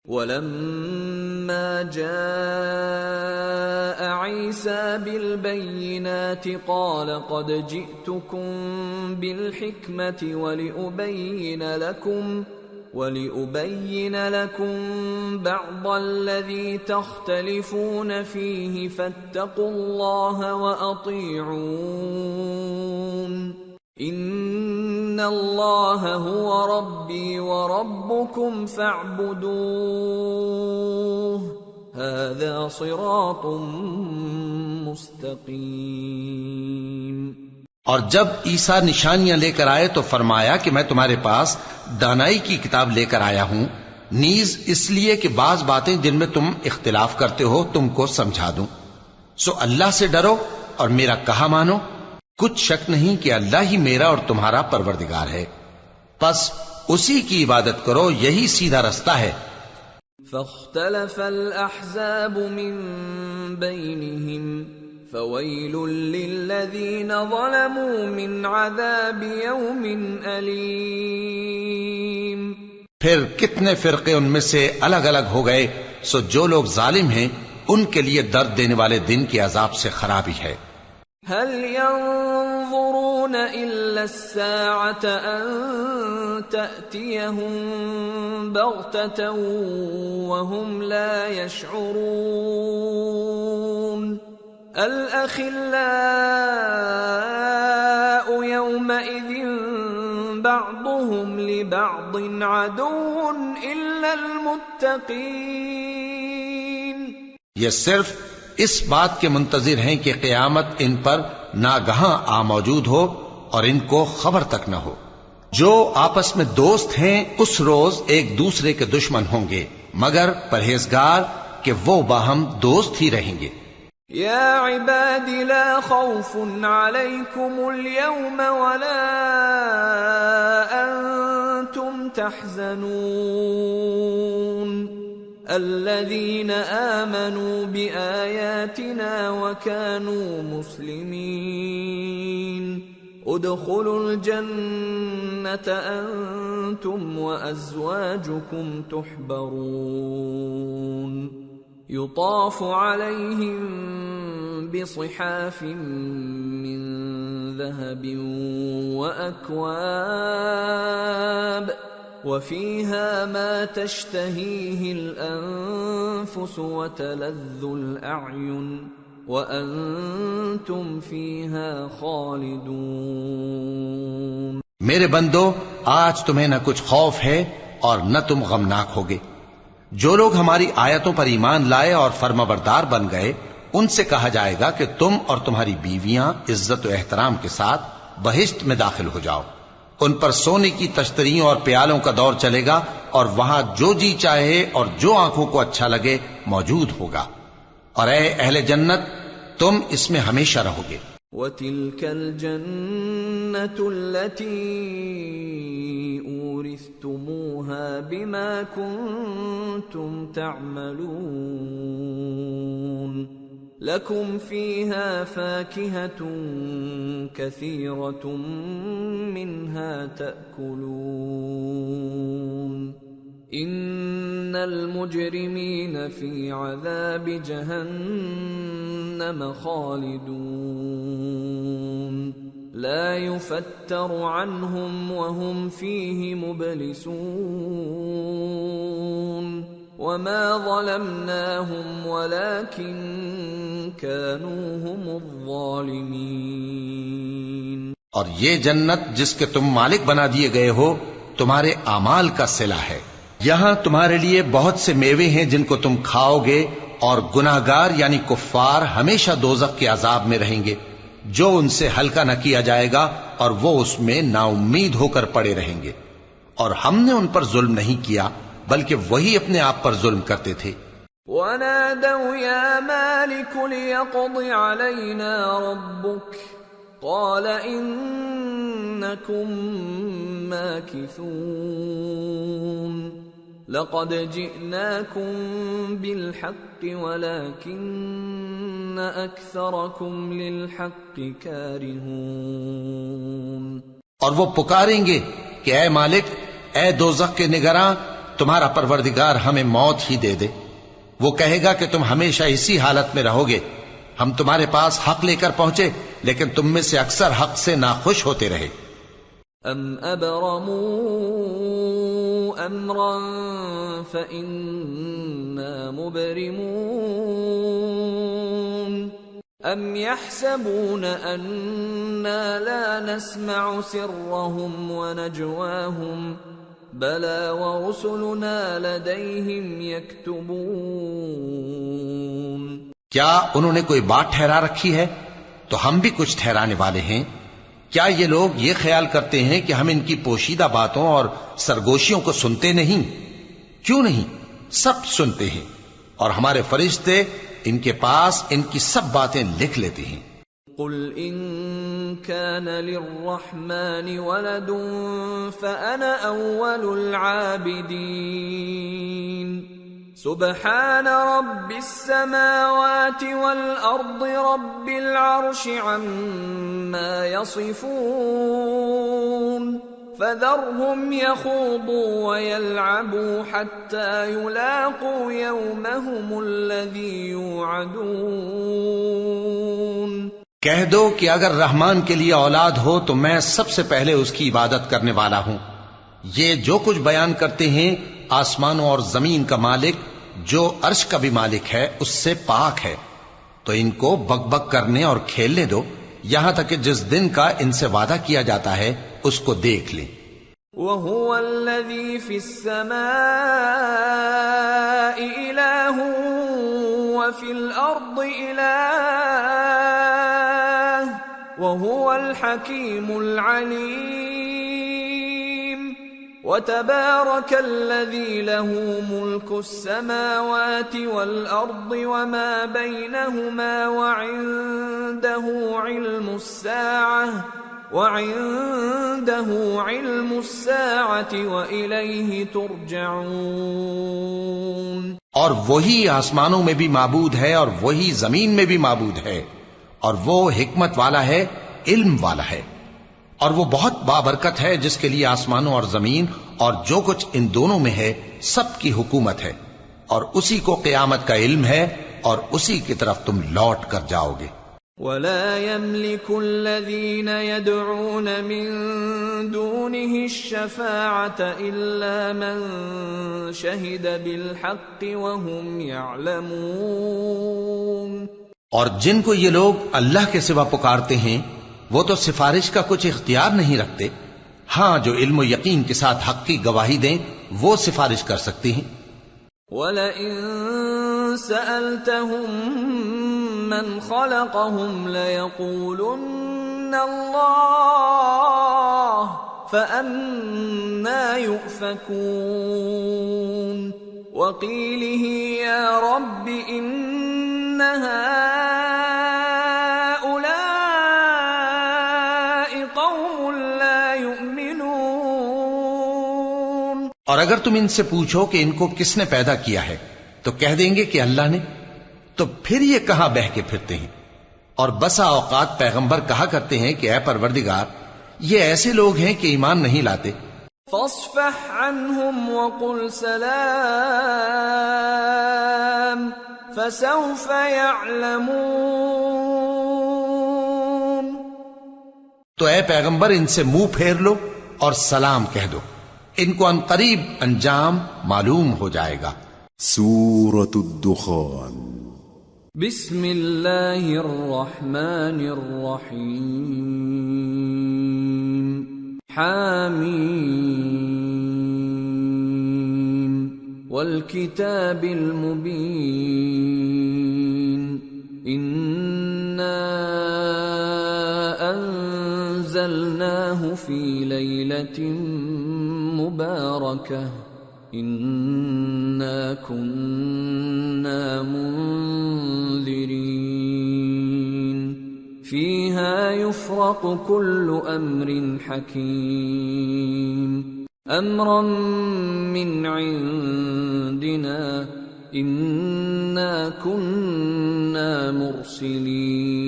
وَلَمَّا فلما جاء عيسى بالبينات قال قد جئتكم بالحكمة ولأبين لكم بعض الذي تختلفون فيه فاتقوا الله وأطيعون إن الله هو ربي وربكم فاعبدوه هذا صراط مستقيم۔ اور جب عیسیٰ نشانیاں لے کر آئے تو فرمایا کہ میں تمہارے پاس دانائی کی کتاب لے کر آیا ہوں، نیز اس لیے کہ بعض باتیں جن میں تم اختلاف کرتے ہو تم کو سمجھا دوں۔ سو اللہ سے ڈرو اور میرا کہا مانو، کچھ شک نہیں کہ اللہ ہی میرا اور تمہارا پروردگار ہے، پس اسی کی عبادت کرو، یہی سیدھا رستہ ہے۔ فاختلف الأحزاب من بينهم فويل للذين ظلموا من عذاب يوم أليم۔ پھر کتنے فرقے ان میں سے الگ الگ ہو گئے، سو جو لوگ ظالم ہیں ان کے لیے درد دینے والے دن کے عذاب سے خرابی ہے۔ هل ينظرون إلا الساعة أن تأتيهم بغتة وهم لا يشعرون الأخلاء يومئذ بعضهم لبعض عدو إلا المتقين۔ یہ صرف اس بات کے منتظر ہیں کہ قیامت ان پر ناگہاں آ موجود ہو اور ان کو خبر تک نہ ہو۔ جو آپس میں دوست ہیں اس روز ایک دوسرے کے دشمن ہوں گے، مگر پرہیزگار کہ وہ باہم دوست ہی رہیں گے۔ یا عباد لا خوف علیکم اليوم ولا انتم تحزنون الذين آمنوا بآياتنا وكانوا مسلمين ادخلوا الجنة أنتم وأزواجكم تحبرون يطاف عليهم بصحاف من ذهب وأكواب وفيها ما تشتهيه الأنفس وتلذ الأعين وأنتم فيها خالدون۔ میرے بندو، آج تمہیں نہ کچھ خوف ہے اور نہ تم غمناک ہوگے۔ جو لوگ ہماری آیتوں پر ایمان لائے اور فرمانبردار بن گئے ان سے کہا جائے گا کہ تم اور تمہاری بیویاں عزت و احترام کے ساتھ بہشت میں داخل ہو جاؤ۔ ان پر سونے کی تشتریوں اور پیالوں کا دور چلے گا اور وہاں جو جی چاہے اور جو آنکھوں کو اچھا لگے موجود ہوگا، اور اے اہل جنت تم اس میں ہمیشہ رہو گے۔ وَتِلْكَ الْجَنَّةُ الَّتِي أُورِثْتُمُوهَا بِمَا كُنْتُمْ تَعْمَلُونَ لَكُمْ فِيهَا فَاكِهَةٌ كَثِيرَةٌ مِنْهَا تَأْكُلُونَ إِنَّ الْمُجْرِمِينَ فِي عَذَابِ جَهَنَّمَ خَالِدُونَ لَا يُفَتَّرُ عَنْهُمْ وَهُمْ فِيهِ مُبْلِسُونَ وَمَا ظَلَمْنَاهُمْ وَلَكِنْ كَانُوا هُمُ الظَّالِمِينَ۔ اور یہ جنت جس کے تم مالک بنا دیے گئے ہو تمہارے اعمال کا صلہ ہے۔ یہاں تمہارے لیے بہت سے میوے ہیں جن کو تم کھاؤ گے، اور گناہگار یعنی کفار ہمیشہ دوزخ کے عذاب میں رہیں گے جو ان سے ہلکا نہ کیا جائے گا، اور وہ اس میں نا امید ہو کر پڑے رہیں گے۔ اور ہم نے ان پر ظلم نہیں کیا بلکہ وہی اپنے آپ پر ظلم کرتے تھے۔ وَنَادَوْا يَا مَالِكُ لِيَقْضِ عَلَيْنَا رَبُّكَ قَالَ إِنَّكُمْ مَاكِثُونَ لَقَدْ جِئْنَاكُمْ بِالْحَقِّ وَلَكِنَّ أَكْثَرَكُمْ لِلْحَقِّ كَارِهُونَ۔ اور وہ پکاریں گے کہ اے مالک، اے دوزخ کے نگراں، تمہارا پروردگار ہمیں موت ہی دے دے، وہ کہے گا کہ تم ہمیشہ اسی حالت میں رہو گے، ہم تمہارے پاس حق لے کر پہنچے لیکن تم میں سے اکثر حق سے ناخوش ہوتے رہے۔ ام ابرموا امرا فإنا مبرمون ام يحسبون أنا لا نسمع سرهم ونجواهم بلى ورسلنا لديهم يكتبون۔ کیا انہوں نے کوئی بات ٹھہرا رکھی ہے؟ تو ہم بھی کچھ ٹھہرانے والے ہیں۔ کیا یہ لوگ یہ خیال کرتے ہیں کہ ہم ان کی پوشیدہ باتوں اور سرگوشیوں کو سنتے نہیں؟ کیوں نہیں، سب سنتے ہیں، اور ہمارے فرشتے ان کے پاس ان کی سب باتیں لکھ لیتے ہیں۔ قل ان كان للرحمن ولد فأنا أول العابدين سبحان رب السماوات والأرض رب العرش عما يصفون فذرهم يخوضوا ويلعبوا حتى يلاقوا يومهم الذي يوعدون۔ کہہ دو کہ اگر رحمان کے لیے اولاد ہو تو میں سب سے پہلے اس کی عبادت کرنے والا ہوں۔ یہ جو کچھ بیان کرتے ہیں آسمانوں اور زمین کا مالک جو عرش کا بھی مالک ہے اس سے پاک ہے، تو ان کو بک بک کرنے اور کھیلنے دو یہاں تک کہ جس دن کا ان سے وعدہ کیا جاتا ہے اس کو دیکھ لیں۔ وَهُوَ الَّذِي فِي السَّمَاءِ إِلَٰهٌ وَفِي الْأَرْضِ إِلَٰهٌ وَهُوَ الْحَكِيمُ الْعَلِيمُ۔ وَتَبَارَكَ الَّذِي لَهُ مُلْكُ السَّمَاوَاتِ وَالْأَرْضِ وَمَا بَيْنَهُمَا وَعِندَهُ عِلْمُ السَّاعَةِ وَإِلَيْهِ تُرْجَعُونَ۔ اور وہی آسمانوں میں بھی معبود ہے اور وہی زمین میں بھی معبود ہے، اور وہ حکمت والا ہے، علم والا ہے، اور وہ بہت بابرکت ہے جس کے لیے آسمانوں اور زمین اور جو کچھ ان دونوں میں ہے سب کی حکومت ہے، اور اسی کو قیامت کا علم ہے اور اسی کی طرف تم لوٹ کر جاؤ گے۔ وَلَا يَمْلِكُ الَّذِينَ يَدْعُونَ مِن دُونِهِ الشَّفَاعَةَ إِلَّا مَن شَهِدَ بِالْحَقِّ وَهُمْ يَعْلَمُونَ۔ اور جن کو یہ لوگ اللہ کے سوا پکارتے ہیں وہ تو سفارش کا کچھ اختیار نہیں رکھتے، ہاں جو علم و یقین کے ساتھ حق کی گواہی دیں وہ سفارش کر سکتے ہیں۔ وَلَئِن سَأَلْتَهُم مَّنْ خَلَقَهُمْ لَيَقُولُنَّ اللَّهُ فَأَنَّىٰ يُؤْفَكُونَ۔ وَقِيلِهِ يَا رَبِّ إِنَّ هَٰؤُلَاءِ قَوْمٌ لَّا يُؤْمِنُونَ۔ اور اگر تم ان سے پوچھو کہ ان کو کس نے پیدا کیا ہے تو کہہ دیں گے کہ اللہ نے، تو پھر یہ کہاں بہہ کے پھرتے ہیں۔ اور بسا اوقات پیغمبر کہا کرتے ہیں کہ اے پروردگار یہ ایسے لوگ ہیں کہ ایمان نہیں لاتے۔ فاصفح عنهم وقل سلام فسوف يعلمون۔ تو اے پیغمبر ان سے منہ پھیر لو اور سلام کہہ دو، ان کو ان قریب انجام معلوم ہو جائے گا۔ سورة الدخان۔ بسم اللہ الرحمن الرحیم۔ حامیم والکتاب المبین۔ انا انزلناہ فی لیلۃ مبارکہ انا كنا منذرين فيها يفرق كل امر حكيم امرا من عندنا انا كنا مرسلين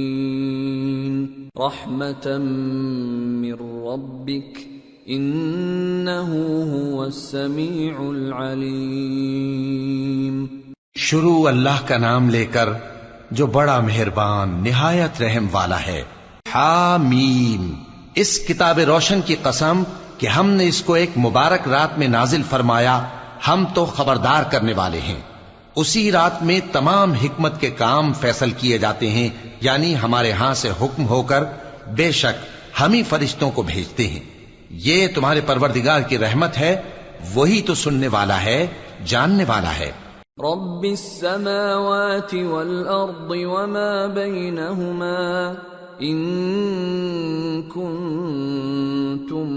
رحمة من ربك انه هو السميع العليم۔ شروع اللہ کا نام لے کر جو بڑا مہربان نہایت رحم والا ہے۔ حامیم، اس کتاب روشن کی قسم کہ ہم نے اس کو ایک مبارک رات میں نازل فرمایا، ہم تو خبردار کرنے والے ہیں۔ اسی رات میں تمام حکمت کے کام فیصل کیے جاتے ہیں، یعنی ہمارے ہاں سے حکم ہو کر بے شک ہم ہی فرشتوں کو بھیجتے ہیں۔ یہ تمہارے پروردگار کی رحمت ہے، وہی تو سننے والا ہے، جاننے والا ہے۔ رب السماوات والأرض وما بينهما إن كنتم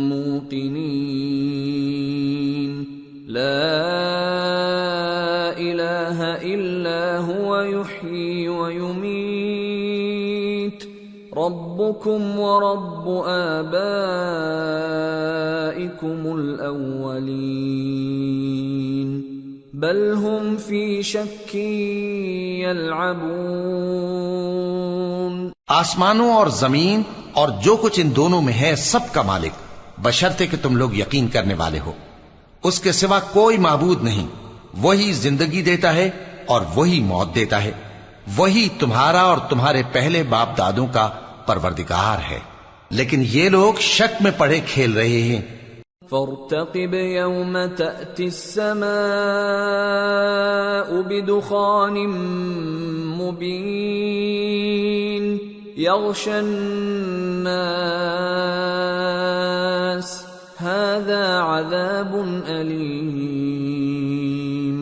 موقنين لا إله إلا هو يحيي ويميت ربكم ورب آبائكم الأولين بل هم في شك يلعبون۔ آسمانوں اور زمین اور جو کچھ ان دونوں میں ہے سب کا مالک، بشرطے کہ تم لوگ یقین کرنے والے ہو۔ اس کے سوا کوئی معبود نہیں، وہی زندگی دیتا ہے اور وہی موت دیتا ہے، وہی تمہارا اور تمہارے پہلے باپ دادوں کا پروردگار ہے، لیکن یہ لوگ شک میں پڑے کھیل رہے ہیں۔ فارتقب يوم تأتي السماء بدخان مبين يغشى الناس هذا عذاب أليم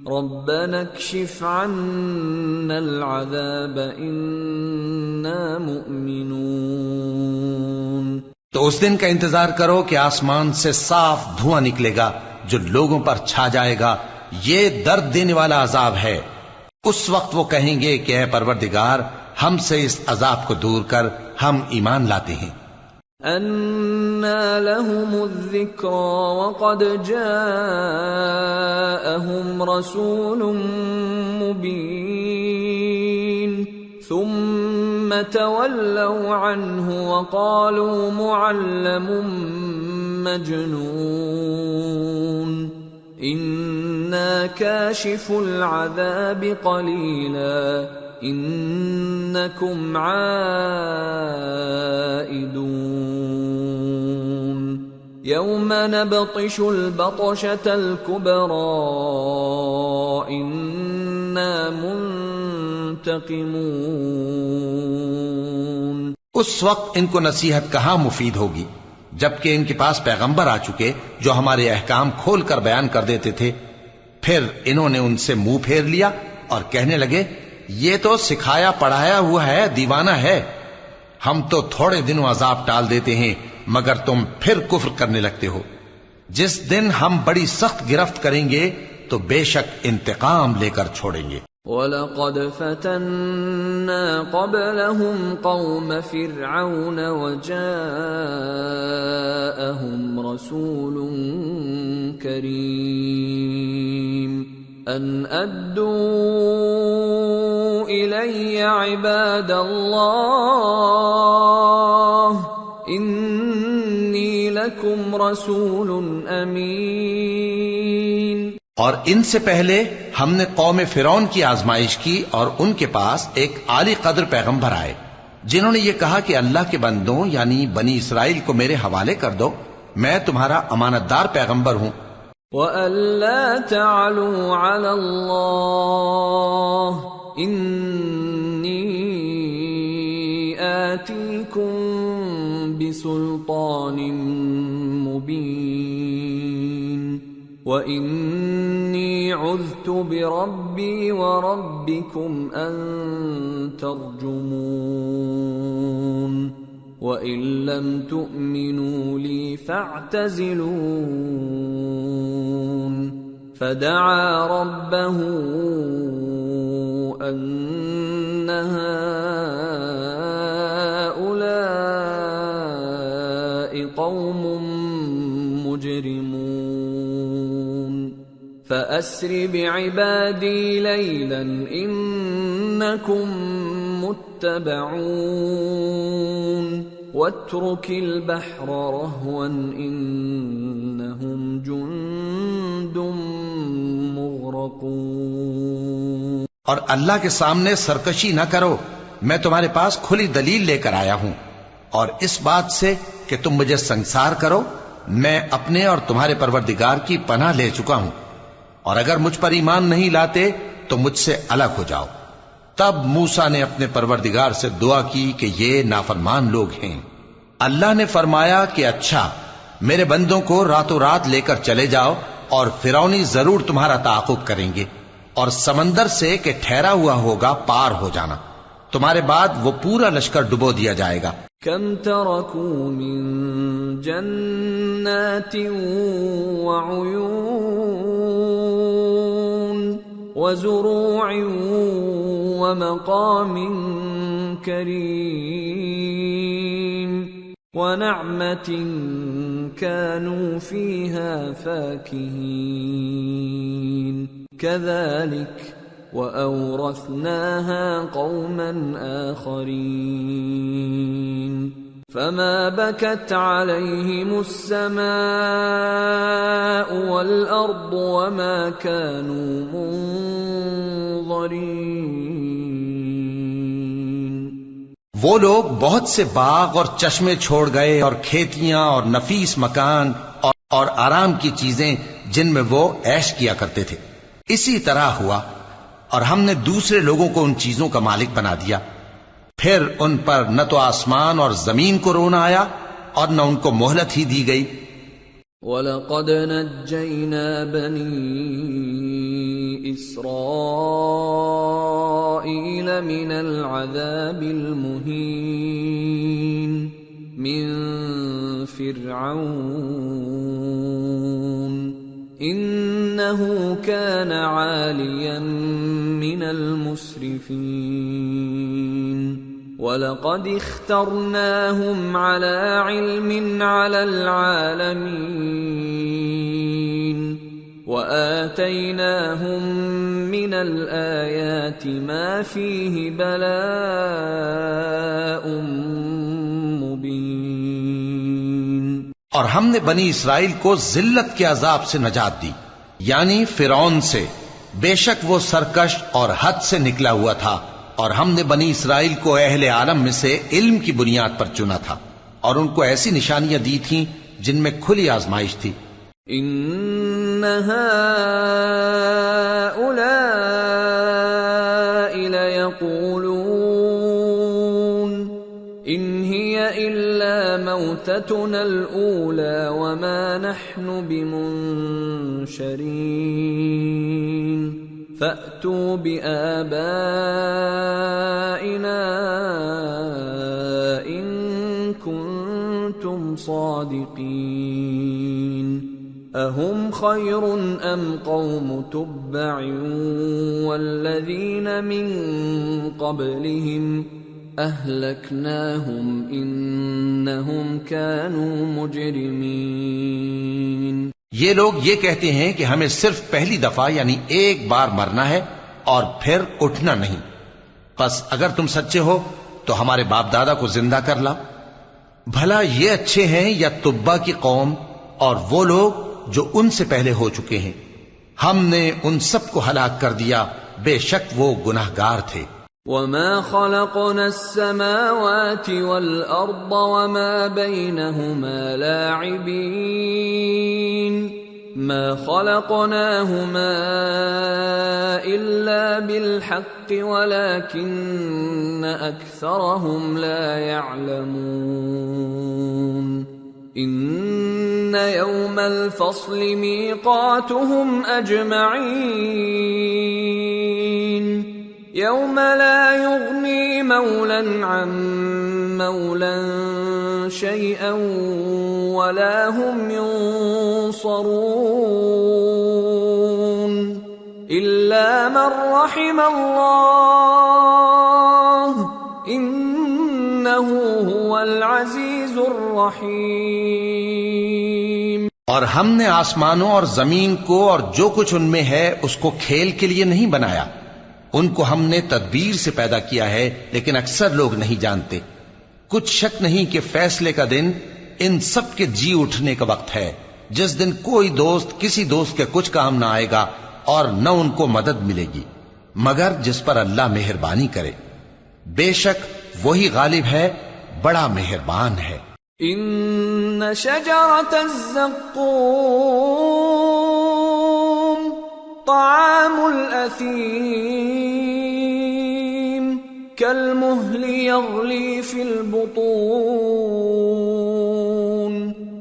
ربنا اكشف عنا العذاب إنا مؤمنون۔ تو اس دن کا انتظار کرو کہ آسمان سے صاف دھواں نکلے گا جو لوگوں پر چھا جائے گا، یہ درد دینے والا عذاب ہے۔ اس وقت وہ کہیں گے کہ اے پروردگار ہم سے اس عذاب کو دور کر، ہم ایمان لاتے ہیں۔ أَنَّى لَهُمُ الذِّكْرَى وَقَدْ جَاءَهُمْ رَسُولٌ مُبِينٌ ثُمَّ تَوَلَّوْا عَنْهُ وَقَالُوا مُعَلَّمٌ مَجْنُونٌ إِنَّا كَاشِفُو الْعَذَابِ قَلِيلًا إِنَّكُمْ عَائِدُونَ يَوْمَ نَبْطِشُ الْبَطْشَةَ الْكُبْرَى إِنَّا منتقمون۔ اس وقت ان کو نصیحت کہاں مفید ہوگی جبکہ ان کے پاس پیغمبر آ چکے جو ہمارے احکام کھول کر بیان کر دیتے تھے۔ پھر انہوں نے ان سے منہ پھیر لیا اور کہنے لگے یہ تو سکھایا پڑھایا ہوا ہے، دیوانہ ہے، ہم تو تھوڑے دنوں عذاب ٹال دیتے ہیں مگر تم پھر کفر کرنے لگتے ہو۔ جس دن ہم بڑی سخت گرفت کریں گے تو بے شک انتقام لے کر چھوڑیں گے۔ وَلَقَدْ فَتَنَّا قَبْلَهُمْ قَوْمَ فِرْعَوْنَ وَجَاءَهُمْ رَسُولٌ كَرِيمٌ أَنْ أَدُّوا إِلَيَّ عِبَادَ اللَّهِ إِنِّي لَكُمْ رَسُولٌ أَمِينٌ۔ اور ان سے پہلے ہم نے قوم فرعون کی آزمائش کی اور ان کے پاس ایک عالی قدر پیغمبر آئے جنہوں نے یہ کہا کہ اللہ کے بندوں یعنی بنی اسرائیل کو میرے حوالے کر دو، میں تمہارا امانت دار پیغمبر ہوں۔ وَأَلَّا تَعْلُوا عَلَى اللَّهِ إِنِّي آتِيكُمْ بِسُلْطَانٍ مُبِينٍ وَإِنِّي عُذْتُ بِرَبِّي وَرَبِّكُمْ أَن تَرْجُمُونِ وَإِن لَّمْ تُؤْمِنُوا لِي فَاعْتَزِلُونِ فَدَعَا رَبَّهُ أَنَّ هَٰؤُلَاءِ قَوْمٌ مُجْرِمُونَ فَأَسْرِ بِعِبَادِي لَيْلًا إِنَّكُمْ مُتَّبَعُونَ وَاتْرُكِ الْبَحْرَ رَهْوًا إِنَّهُمْ جُندٌ مُغْرَقُونَ۔ اور اللہ کے سامنے سرکشی نہ کرو، میں تمہارے پاس کھلی دلیل لے کر آیا ہوں، اور اس بات سے کہ تم مجھے سنسار کرو میں اپنے اور تمہارے پروردگار کی پناہ لے چکا ہوں، اور اگر مجھ پر ایمان نہیں لاتے تو مجھ سے الگ ہو جاؤ۔ تب موسیٰ نے اپنے پروردگار سے دعا کی کہ یہ نافرمان لوگ ہیں۔ اللہ نے فرمایا کہ اچھا، میرے بندوں کو راتوں رات لے کر چلے جاؤ، اور فرعونی ضرور تمہارا تعاقب کریں گے، اور سمندر سے کہ ٹھہرا ہوا ہوگا پار ہو جانا، تمہارے بعد وہ پورا لشکر ڈبو دیا جائے گا۔ کم ترکوا من جنات وعیون وزروع ومقام کریم ونعمة كانوا فيها فاكهين كذلك وأورثناها قوما آخرين فما بكت عليهم السماء والأرض وما كانوا منظرين۔ وہ لوگ بہت سے باغ اور چشمے چھوڑ گئے، اور کھیتیاں اور نفیس مکان اور آرام کی چیزیں جن میں وہ عیش کیا کرتے تھے۔ اسی طرح ہوا، اور ہم نے دوسرے لوگوں کو ان چیزوں کا مالک بنا دیا، پھر ان پر نہ تو آسمان اور زمین کو رونا آیا اور نہ ان کو مہلت ہی دی گئی۔ وَلَقَدْ نَجَّيْنَا بَنِي إِسْرَائِيلَ مِنَ الْعَذَابِ الْمُهِينِ مِنْ فِرْعَوْنَ إِنَّهُ كَانَ عَالِيًا مِنَ الْمُسْرِفِينَ وَلَقَدِ اخْتَرْنَاهُمْ عَلَى عِلْمٍ عَلَى الْعَالَمِينَ وَآتَيْنَاهُمْ مِنَ الْآيَاتِ مَا فِيهِ بَلَاءٌ مُبِينٌ۔ اور ہم نے بنی اسرائیل کو ذلت کے عذاب سے نجات دی، یعنی فرعون سے، بے شک وہ سرکش اور حد سے نکلا ہوا تھا، اور ہم نے بنی اسرائیل کو اہل عالم میں سے علم کی بنیاد پر چنا تھا، اور ان کو ایسی نشانیاں دی تھیں جن میں کھلی آزمائش تھی۔ ان هؤلاء ليقولون ان هي الا موتتنا الاولى وما نحن بمنشرين فأتوا بآبائنا إن كنتم صادقين أهم خير أم قوم تبع والذين من قبلهم أهلكناهم إنهم كانوا مجرمين۔ یہ لوگ یہ کہتے ہیں کہ ہمیں صرف پہلی دفعہ یعنی ایک بار مرنا ہے اور پھر اٹھنا نہیں، پس اگر تم سچے ہو تو ہمارے باپ دادا کو زندہ کر لاؤ۔ بھلا یہ اچھے ہیں یا تبا کی قوم اور وہ لوگ جو ان سے پہلے ہو چکے ہیں؟ ہم نے ان سب کو ہلاک کر دیا، بے شک وہ گناہگار تھے۔ وَمَا خَلَقْنَا السَّمَاوَاتِ وَالْأَرْضَ وَمَا بَيْنَهُمَا لَاعِبِينَ مَا خَلَقْنَاهُمَا إِلَّا بِالْحَقِّ وَلَكِنَّ أَكْثَرَهُمْ لَا يَعْلَمُونَ إِنَّ يَوْمَ الْفَصْلِ مِيقَاتُهُمْ أَجْمَعِينَ يوم لا يغني مولا عن مولا شيئا ولا هم ينصرون إلا من رحم الله إنه هو العزيز الرحيم۔ اور ہم نے آسمانوں اور زمین کو اور جو کچھ ان میں ہے اس کو کھیل کے لیے نہیں بنایا، ان کو ہم نے تدبیر سے پیدا کیا ہے، لیکن اکثر لوگ نہیں جانتے۔ کچھ شک نہیں کہ فیصلے کا دن ان سب کے جی اٹھنے کا وقت ہے، جس دن کوئی دوست کسی دوست کے کچھ کام نہ آئے گا اور نہ ان کو مدد ملے گی۔ مگر جس پر اللہ مہربانی کرے، بے شک وہی غالب ہے، بڑا مہربان ہے۔ ان شجرۃ الزقوم طعام الاثیم كالمهل يغلي في البطون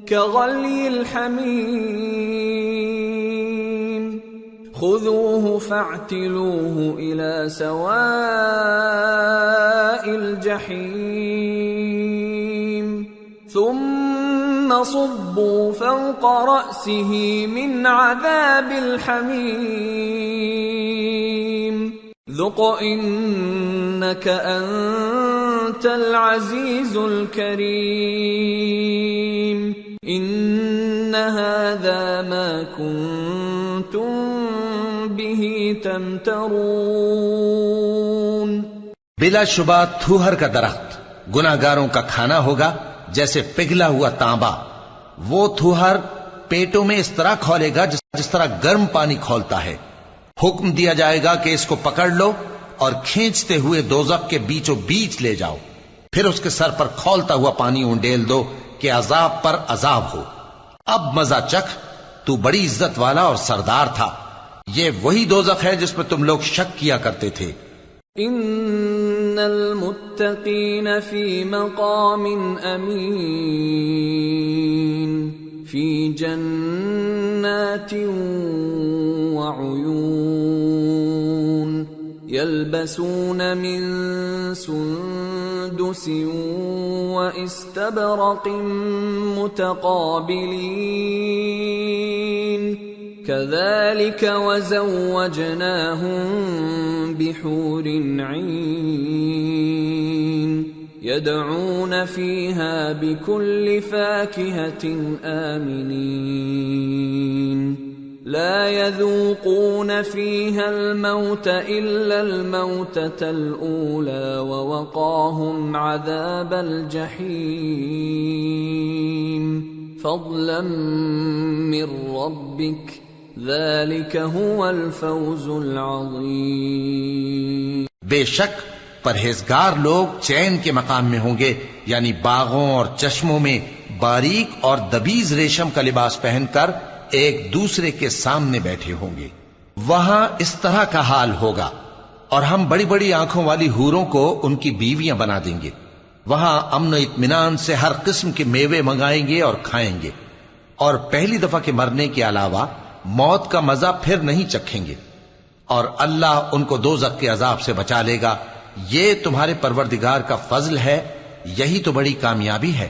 كغلي الحميم خذوه فاعتلوه إلى سواء الجحيم ثم صبوا فوق رأسه من عذاب الحميم ذق إنك أنت العزيز الكريم إن هذا ما كنتم به تمترون۔ بلا شبہ تھوہر کا درخت گناہگاروں کا کھانا ہوگا، جیسے پگھلا ہوا تانبا۔ وہ تھوہر پیٹوں میں اس طرح کھولے گا جس طرح گرم پانی کھولتا ہے۔ حکم دیا جائے گا کہ اس کو پکڑ لو اور کھینچتے ہوئے دوزخ کے بیچوں بیچ لے جاؤ، پھر اس کے سر پر کھولتا ہوا پانی انڈیل دو کہ عذاب پر عذاب ہو۔ اب مزہ چکھ، تو بڑی عزت والا اور سردار تھا۔ یہ وہی دوزخ ہے جس میں تم لوگ شک کیا کرتے تھے۔ ان المتقین فی مقام امین فی جنات وعیون یلبسون من سندس واستبرق متقابلین كذلك وزوجناهم بحور عين يدعون فيها بكل فاكهة آمنين لا يذوقون فيها الموت إلا الموتة الأولى ووقاهم عذاب الجحيم فضلا من ربك ذلك هو الفوز العظیم۔ بے شک پرہیزگار لوگ چین کے مقام میں ہوں گے، یعنی باغوں اور چشموں میں باریک اور دبیز ریشم کا لباس پہن کر ایک دوسرے کے سامنے بیٹھے ہوں گے۔ وہاں اس طرح کا حال ہوگا، اور ہم بڑی بڑی آنکھوں والی حوروں کو ان کی بیویاں بنا دیں گے۔ وہاں امن و اطمینان سے ہر قسم کے میوے منگائیں گے اور کھائیں گے، اور پہلی دفعہ کے مرنے کے علاوہ موت کا مزہ پھر نہیں چکھیں گے، اور اللہ ان کو دوزخ کے عذاب سے بچا لے گا۔ یہ تمہارے پروردگار کا فضل ہے، یہی تو بڑی کامیابی ہے۔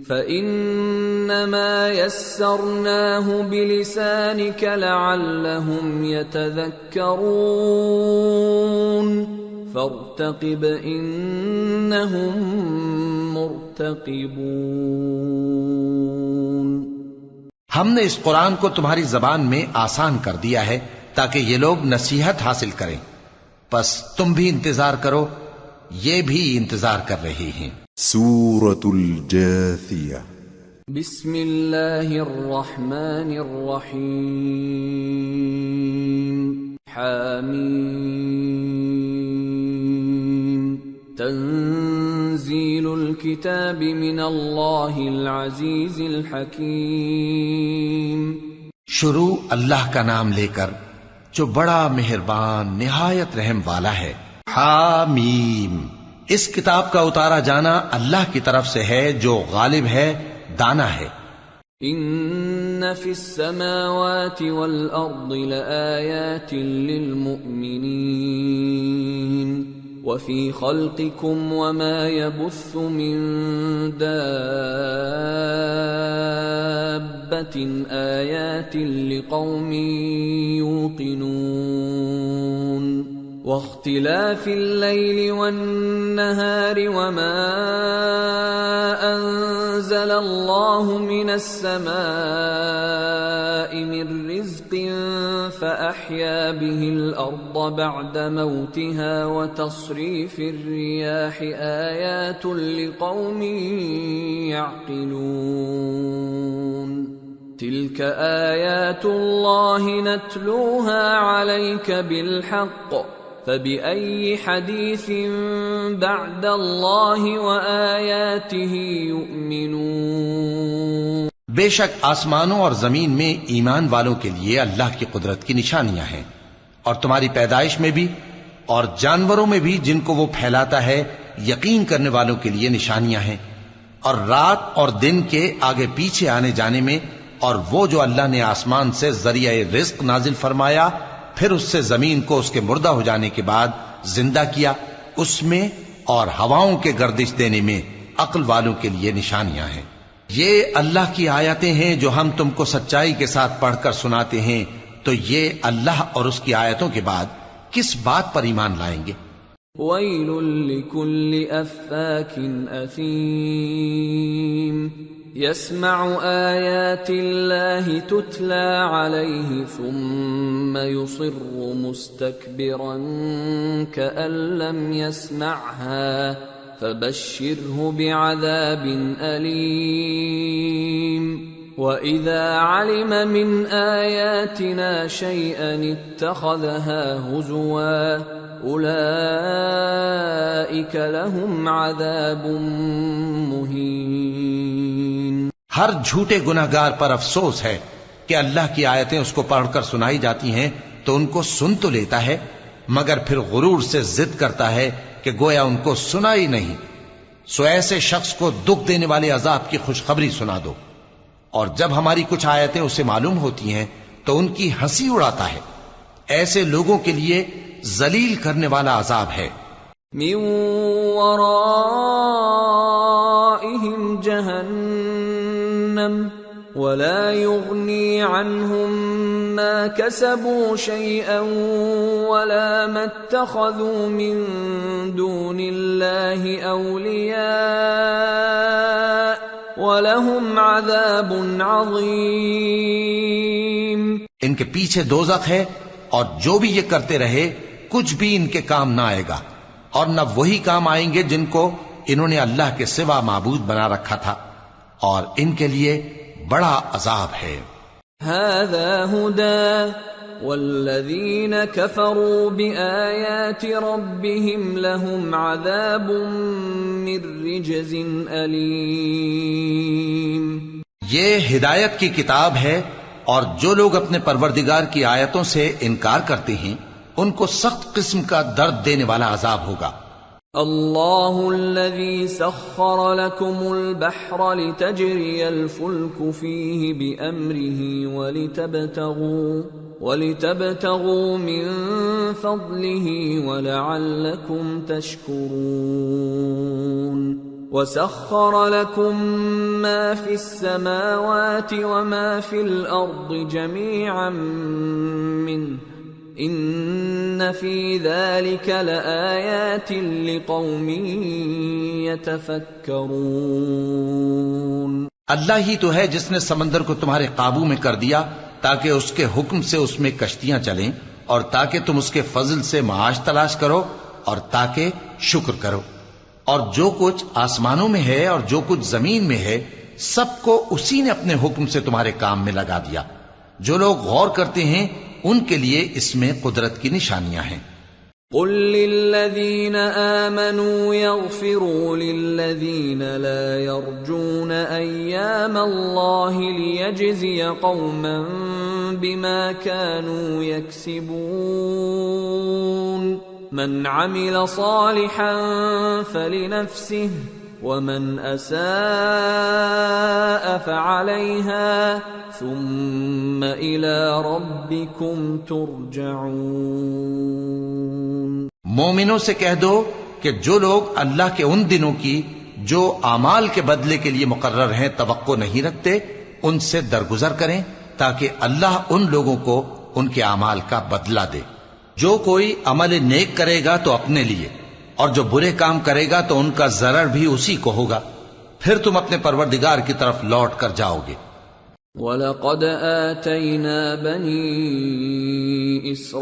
فَإِنَّمَا يَسَّرْنَاهُ بِلِسَانِكَ لَعَلَّهُمْ يَتَذَكَّرُونَ فَارْتَقِبْ إِنَّهُمْ مُرْتَقِبُونَ۔ ہم نے اس قرآن کو تمہاری زبان میں آسان کر دیا ہے تاکہ یہ لوگ نصیحت حاصل کریں، پس تم بھی انتظار کرو، یہ بھی انتظار کر رہے ہیں۔ سورة الجاثیہ۔ بسم اللہ الرحمن الرحیم۔ حامیم۔ تنزیل الکتاب من اللہ العزیز الحکیم۔ شروع اللہ کا نام لے کر جو بڑا مہربان نہایت رحم والا ہے۔ حامیم۔ اس کتاب کا اتارا جانا اللہ کی طرف سے ہے جو غالب ہے، دانا ہے۔ ان فی السماوات والارض لآیات للمؤمنین وفی خلقکم وما يبث من دابة آیات لقوم یوقنون واختلاف الليل والنهار وما أنزل الله من السماء من رزق فأحيا به الأرض بعد موتها وتصريف الرياح آيات لقوم يعقلون تلك آيات الله نتلوها عليك بالحق فبأي حديث بعد الله وآياته يؤمنون؟ بے شک آسمانوں اور زمین میں ایمان والوں کے لیے اللہ کی قدرت کی نشانیاں ہیں، اور تمہاری پیدائش میں بھی اور جانوروں میں بھی جن کو وہ پھیلاتا ہے یقین کرنے والوں کے لیے نشانیاں ہیں، اور رات اور دن کے آگے پیچھے آنے جانے میں، اور وہ جو اللہ نے آسمان سے ذریعہ رزق نازل فرمایا پھر اس سے زمین کو اس کے مردہ ہو جانے کے بعد زندہ کیا، اس میں اور ہواؤں کے گردش دینے میں عقل والوں کے لیے نشانیاں ہیں۔ یہ اللہ کی آیتیں ہیں جو ہم تم کو سچائی کے ساتھ پڑھ کر سناتے ہیں، تو یہ اللہ اور اس کی آیتوں کے بعد کس بات پر ایمان لائیں گے؟ وَيْلٌ لِكُلِّ أَفَّاكٍ أَثِيمٍ يَسْمَعُ آيَاتِ اللَّهِ تُتْلَى عَلَيْهِ ثُمَّ يُصِرُّ مُسْتَكْبِرًا كَأَن لَّمْ يَسْمَعْهَا فَبَشِّرْهُ بِعَذَابٍ أَلِيمٍ وَإِذَا عَلِمَ مِنْ آيَاتِنَا شَيْئًا اتَّخَذَهَا هُزُوًا أُولَئِكَ لَهُمْ عَذَابٌ مُهِينٌ۔ ہر جھوٹے گناہگار پر افسوس ہے کہ اللہ کی آیتیں اس کو پڑھ کر سنائی جاتی ہیں تو ان کو سن تو لیتا ہے مگر پھر غرور سے ضد کرتا ہے کہ گویا ان کو سنا ہی نہیں، سو ایسے شخص کو دکھ دینے والے عذاب کی خوشخبری سنا دو، اور جب ہماری کچھ آیتیں اسے معلوم ہوتی ہیں تو ان کی ہنسی اڑاتا ہے، ایسے لوگوں کے لیے ذلیل کرنے والا عذاب ہے۔ من ورائهم جہنم ولا يغني عنهم ما كسبوا شيئا ولا ما اتخذوا من دون الله أولياء وَلَهُمْ عَذَابٌ عَظِيمٌ۔ ان کے پیچھے دوزخ ہے، اور جو بھی یہ کرتے رہے کچھ بھی ان کے کام نہ آئے گا، اور نہ وہی کام آئیں گے جن کو انہوں نے اللہ کے سوا معبود بنا رکھا تھا، اور ان کے لیے بڑا عذاب ہے۔ هَذَا هُدًى وَالَّذِينَ كَفَرُوا بِآيَاتِ رَبِّهِمْ لَهُمْ عَذَابٌ مِّن رِّجْزٍ أَلِيمٌ۔ یہ ہدایت کی کتاب ہے، اور جو لوگ اپنے پروردگار کی آیتوں سے انکار کرتے ہیں ان کو سخت قسم کا درد دینے والا عذاب ہوگا۔ اللہ الذی سخر لکم البحر لتجری الفلک فیہ بأمرہ ولتبتغوا من فضلہ ولعلکم تشکرون، وسخر لكم ما في السماوات وما في الأرض جميعا منه إن في ذلك لآيات لقوم يتفكرون۔ اللہ ہی تو ہے جس نے سمندر کو تمہارے قابو میں کر دیا تاکہ اس کے حکم سے اس میں کشتیاں چلیں، اور تاکہ تم اس کے فضل سے معاش تلاش کرو اور تاکہ شکر کرو۔ اور جو کچھ آسمانوں میں ہے اور جو کچھ زمین میں ہے سب کو اسی نے اپنے حکم سے تمہارے کام میں لگا دیا۔ جو لوگ غور کرتے ہیں ان کے لیے اس میں قدرت کی نشانیاں ہیں۔ قل للذین آمنوا یغفروا للذین لا یرجون ایام اللہ لیجزی قوما بما كانوا یکسبون، من عمل صالحا فلنفسه ومن اساء فعليها ثم الى ربكم ترجعون۔ مومنوں سے کہہ دو کہ جو لوگ اللہ کے ان دنوں کی جو اعمال کے بدلے کے لیے مقرر ہیں توقع نہیں رکھتے ان سے درگزر کریں تاکہ اللہ ان لوگوں کو ان کے اعمال کا بدلہ دے۔ جو کوئی عمل نیک کرے گا تو اپنے لیے، اور جو برے کام کرے گا تو ان کا ضرر بھی اسی کو ہوگا، پھر تم اپنے پروردگار کی طرف لوٹ کر جاؤ گے۔ وَلَقَدْ آتَيْنَا بَنِي إِسْرَائِيلَ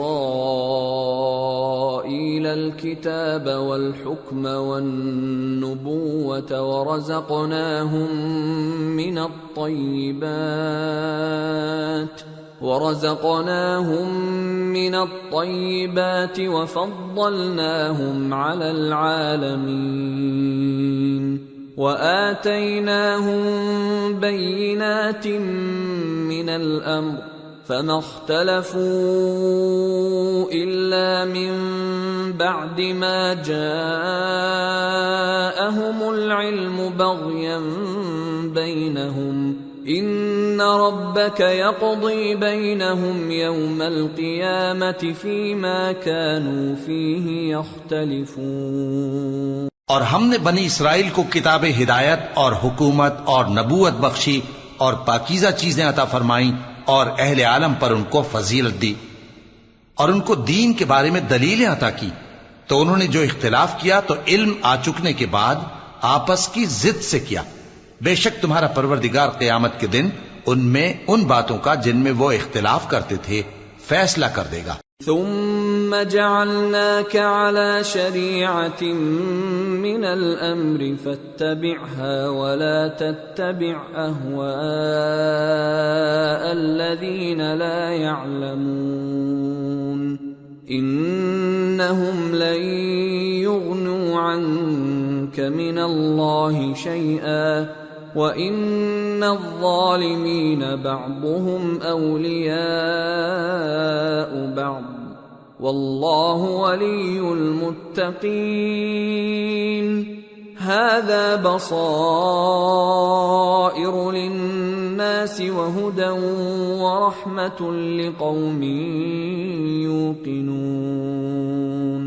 الْكِتَابَ وَالْحُكْمَ وَالنُّبُوَّةَ وَرَزَقْنَاهُمْ مِنَ الطَّيِّبَاتِ ورزقناهم من الطيبات وفضلناهم على العالمين وآتيناهم بينات من الأمر فما اختلفوا إلا من بعد ما جاءهم العلم بغيا بينهم إن ربك يقضي بينهم يوم القيامة فيما كانوا فيه يختلفون۔ اور ہم نے بنی اسرائیل کو کتاب ہدایت اور حکومت اور نبوت بخشی اور پاکیزہ چیزیں عطا فرمائیں اور اہل عالم پر ان کو فضیلت دی اور ان کو دین کے بارے میں دلیلیں عطا کی، تو انہوں نے جو اختلاف کیا تو علم آ چکنے کے بعد آپس کی ضد سے کیا۔ بے شک تمہارا پروردگار قیامت کے دن ان میں ان باتوں کا جن میں وہ اختلاف کرتے تھے فیصلہ کر دے گا۔ ثم جعلناك على شريعة من الأمر فاتبعها ولا تتبع أهواء الذين لا يعلمون إنهم لن يغنوا عنك من الله شيئا وَإِنَّ الظَّالِمِينَ بَعْضُهُمْ أَوْلِيَاءُ بَعْضٍ وَاللَّهُ وَلِيُّ الْمُتَّقِينَ هَذَا بَصَائِرُ لِلنَّاسِ وَهُدًى وَرَحْمَةٌ لِقَوْمٍ يُوقِنُونَ۔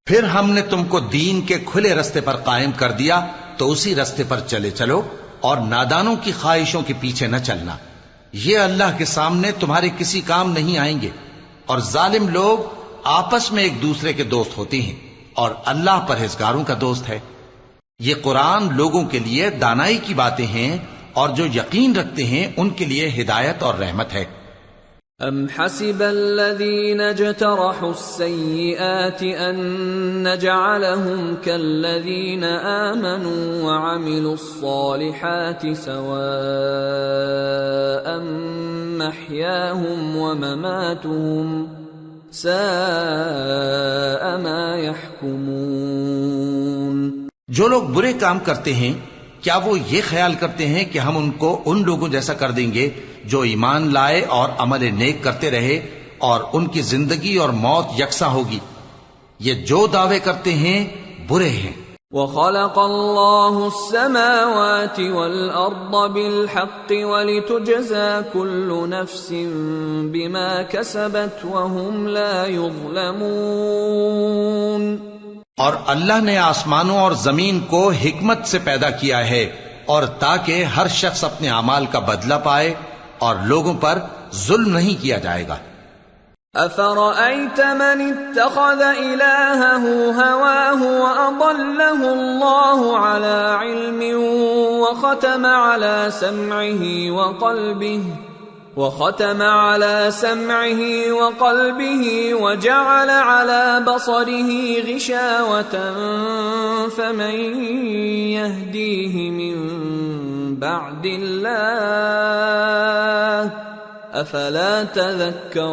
پھر ہم نے تم کو دین کے کھلے رستے پر قائم کر دیا تو اسی رستے پر چلے چلو اور نادانوں کی خواہشوں کے پیچھے نہ چلنا، یہ اللہ کے سامنے تمہارے کسی کام نہیں آئیں گے، اور ظالم لوگ آپس میں ایک دوسرے کے دوست ہوتے ہیں اور اللہ پرہیزگاروں کا دوست ہے۔ یہ قرآن لوگوں کے لیے دانائی کی باتیں ہیں اور جو یقین رکھتے ہیں ان کے لیے ہدایت اور رحمت ہے۔ أَمْ حَسِبَ الَّذِينَ اجْتَرَحُوا السَّيِّئَاتِ أَن نَّجْعَلَهُمْ كَالَّذِينَ آمَنُوا وَعَمِلُوا الصَّالِحَاتِ سَوَاءً مَّحْيَاهُمْ وَمَمَاتُهُمْ سَاءَ مَا يَحْكُمُونَ۔ جو لوگ برے کام کرتے ہیں کیا وہ یہ خیال کرتے ہیں کہ ہم ان کو ان لوگوں جیسا کر دیں گے جو ایمان لائے اور عمل نیک کرتے رہے اور ان کی زندگی اور موت یکساں ہوگی؟ یہ جو دعوے کرتے ہیں برے ہیں۔ وَخَلَقَ اللَّهُ السَّمَاوَاتِ وَالْأَرْضَ بِالْحَقِّ وَلِتُجْزَى كُلُّ نَفْسٍ بِمَا كَسَبَتْ وَهُمْ لَا يُظْلَمُونَ۔ اور اللہ نے آسمانوں اور زمین کو حکمت سے پیدا کیا ہے اور تاکہ ہر شخص اپنے اعمال کا بدلہ پائے اور لوگوں پر ظلم نہیں کیا جائے گا۔ أَفَرَأَيْتَ مَنِ اتَّخَذَ إِلَٰهَهُ هَوَاهُ وَأَضَلَّهُ اللَّهُ عَلَىٰ عِلْمٍ وَخَتَمَ عَلَىٰ سَمْعِهِ وَقَلْبِهِ وَجَعَلَ عَلَىٰ بَصَرِهِ غِشَاوَةً فَمَن يَهْدِيهِ مِن بَعْدِ اللَّهِ أَفَلَا تَذَكَّرُونَ۔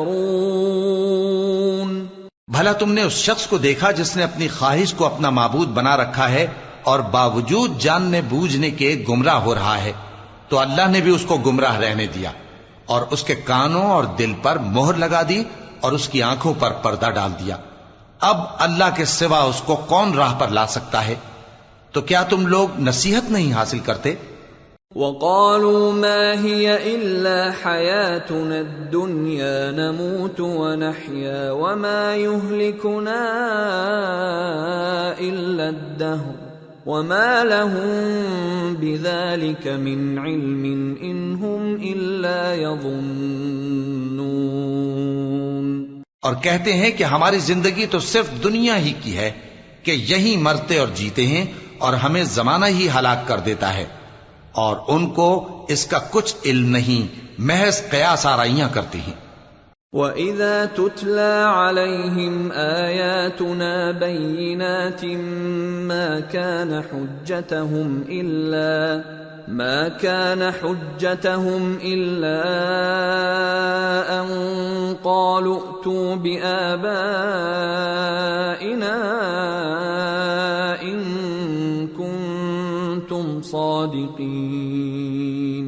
بھلا تم نے اس شخص کو دیکھا جس نے اپنی خواہش کو اپنا معبود بنا رکھا ہے اور باوجود جاننے بوجھنے کے گمراہ ہو رہا ہے؟ تو اللہ نے بھی اس کو گمراہ رہنے دیا اور اس کے کانوں اور دل پر مہر لگا دی اور اس کی آنکھوں پر پردہ ڈال دیا۔ اب اللہ کے سوا اس کو کون راہ پر لا سکتا ہے؟ تو کیا تم لوگ نصیحت نہیں حاصل کرتے؟ وَقَالُوا مَا هِيَ إِلَّا حَيَاتُنَا الدُّنْيَا نَمُوتُ وَنَحْيَا وَمَا يُهْلِكُنَا إِلَّا الدَّهْرُ وَمَا لَهُم بِذَلِكَ مِنْ عِلْمٍ إِنْ هُمْ إِلَّا يَظُنُّونَ۔ اور کہتے ہیں کہ ہماری زندگی تو صرف دنیا ہی کی ہے کہ یہی مرتے اور جیتے ہیں اور ہمیں زمانہ ہی ہلاک کر دیتا ہے، اور ان کو اس کا کچھ علم نہیں، محض قیاس آرائیاں کرتے ہیں۔ وَإِذَا تُتْلَى عَلَيْهِمْ آيَاتُنَا بَيِّنَاتٍ مَا كَانَ حُجَّتَهُمْ ما كان حجتهم إلا أن قالوا ائتوا بآبائنا إن كنتم صادقين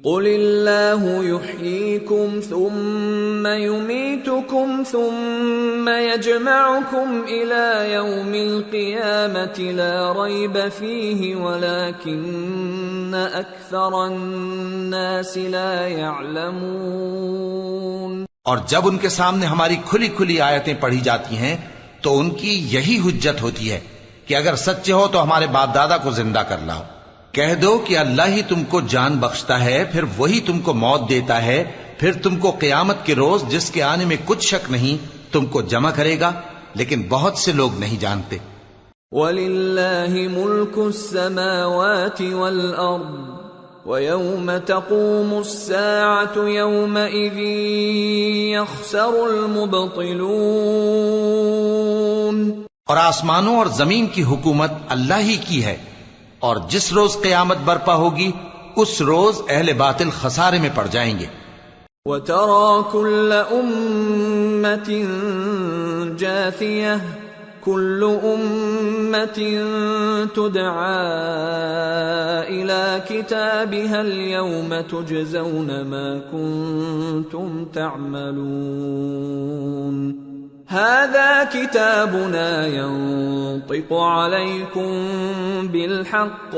قل الله يحييكم ثم يميتكم ثم يجمعكم إلى يوم القيامة لا ريب فيه ولكن أكثر الناس لا يعلمون۔ اور جب ان کے سامنے ہماری کھلی کھلی آیتیں پڑھی جاتی ہیں تو ان کی یہی حجت ہوتی ہے کہ اگر سچے ہو تو ہمارے باپ دادا کو زندہ کر لاؤ۔ کہہ دو کہ اللہ ہی تم کو جان بخشتا ہے، پھر وہی تم کو موت دیتا ہے، پھر تم کو قیامت کے روز جس کے آنے میں کچھ شک نہیں تم کو جمع کرے گا، لیکن بہت سے لوگ نہیں جانتے۔ وَلِلَّهِ مُلْكُ السَّمَاوَاتِ وَالْأَرْضِ وَيَوْمَ تَقُومُ السَّاعَةُ يَوْمَئِذٍ يَخْسَرُ الْمُبْطِلُونَ۔ اور آسمانوں اور زمین کی حکومت اللہ ہی کی ہے، اور جس روز قیامت برپا ہوگی اس روز اہل باطل خسارے میں پڑ جائیں گے۔ وَتَرَى كُلَّ أُمَّةٍ جَاثِيَةً كُلُّ أُمَّةٍ تُدْعَى إِلَى كِتَابِهَا الْيَوْمَ تُجْزَوْنَ مَا كُنتُمْ تَعْمَلُونَ هذا كتابنا ينطق عليكم بالحق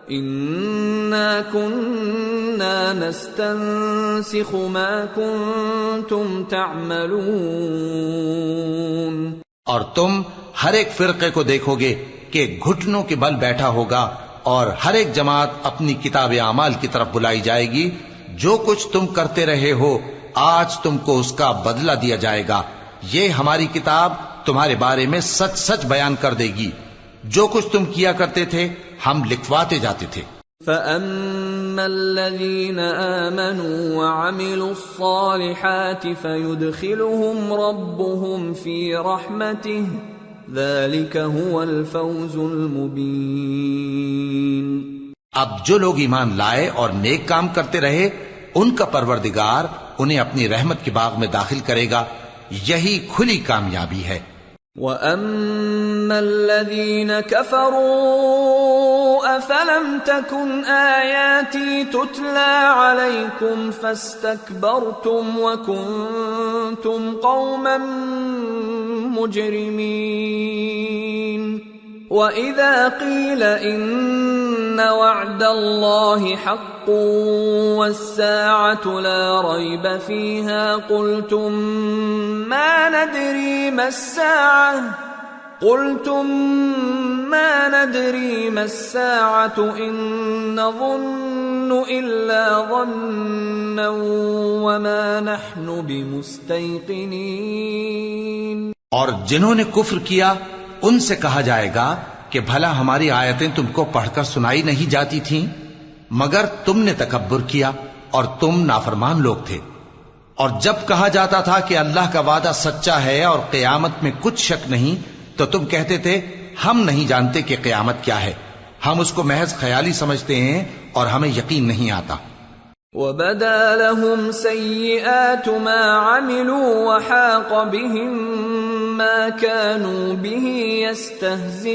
إنا كنا نستنسخ ما كنتم تعملون۔ اور تم ہر ایک فرقے کو دیکھو گے کہ گھٹنوں کے بل بیٹھا ہوگا، اور ہر ایک جماعت اپنی کتاب اعمال کی طرف بلائی جائے گی۔ جو کچھ تم کرتے رہے ہو آج تم کو اس کا بدلہ دیا جائے گا۔ یہ ہماری کتاب تمہارے بارے میں سچ سچ بیان کر دے گی۔ جو کچھ تم کیا کرتے تھے ہم لکھواتے جاتے تھے۔ فَأَمَّا الَّذِينَ آمَنُوا وَعَمِلُوا الصَّالِحَاتِ فَيُدْخِلُهُمْ رَبُّهُمْ فِي رَحْمَتِهِ ذَلِكَ هُوَ الْفَوْزُ الْمُبِينُ۔ اب جو لوگ ایمان لائے اور نیک کام کرتے رہے ان کا پروردگار انہیں اپنی رحمت کے باغ میں داخل کرے گا، یہی کھلی کامیابی ہے۔ وَأَمَّا الَّذِينَ كَفَرُوا أَفَلَمْ تَكُنْ آيَاتِي تُتْلَى عَلَيْكُمْ فَاسْتَكْبَرْتُمْ وَكُنْتُمْ قَوْمًا مُجْرِمِينَ وَإِذَا قِيلَ إِنَّ وَعْدَ اللَّهِ حَقٌّ وَالسَّاعَةُ لَا رَيْبَ فِيهَا قُلْتُمْ مَا نَدْرِي مَا السَّاعَةُ إِن نَّظُنُّ إِلَّا ظَنًّا وَمَا نَحْنُ بِمُسْتَيْقِنِينَ۔ اور جنہوں نے کفر کیا ان سے کہا جائے گا کہ بھلا ہماری آیتیں تم کو پڑھ کر سنائی نہیں جاتی تھیں؟ مگر تم نے تکبر کیا اور تم نافرمان لوگ تھے۔ اور جب کہا جاتا تھا کہ اللہ کا وعدہ سچا ہے اور قیامت میں کچھ شک نہیں تو تم کہتے تھے ہم نہیں جانتے کہ قیامت کیا ہے، ہم اس کو محض خیالی سمجھتے ہیں اور ہمیں یقین نہیں آتا۔ وَبَدَا لَهُمْ سَيِّئَاتُ مَا عَمِلُوا وَحَاقَ بِهِمْ مَا كَانُوا بِهِ يَسْتَهْزِئُونَ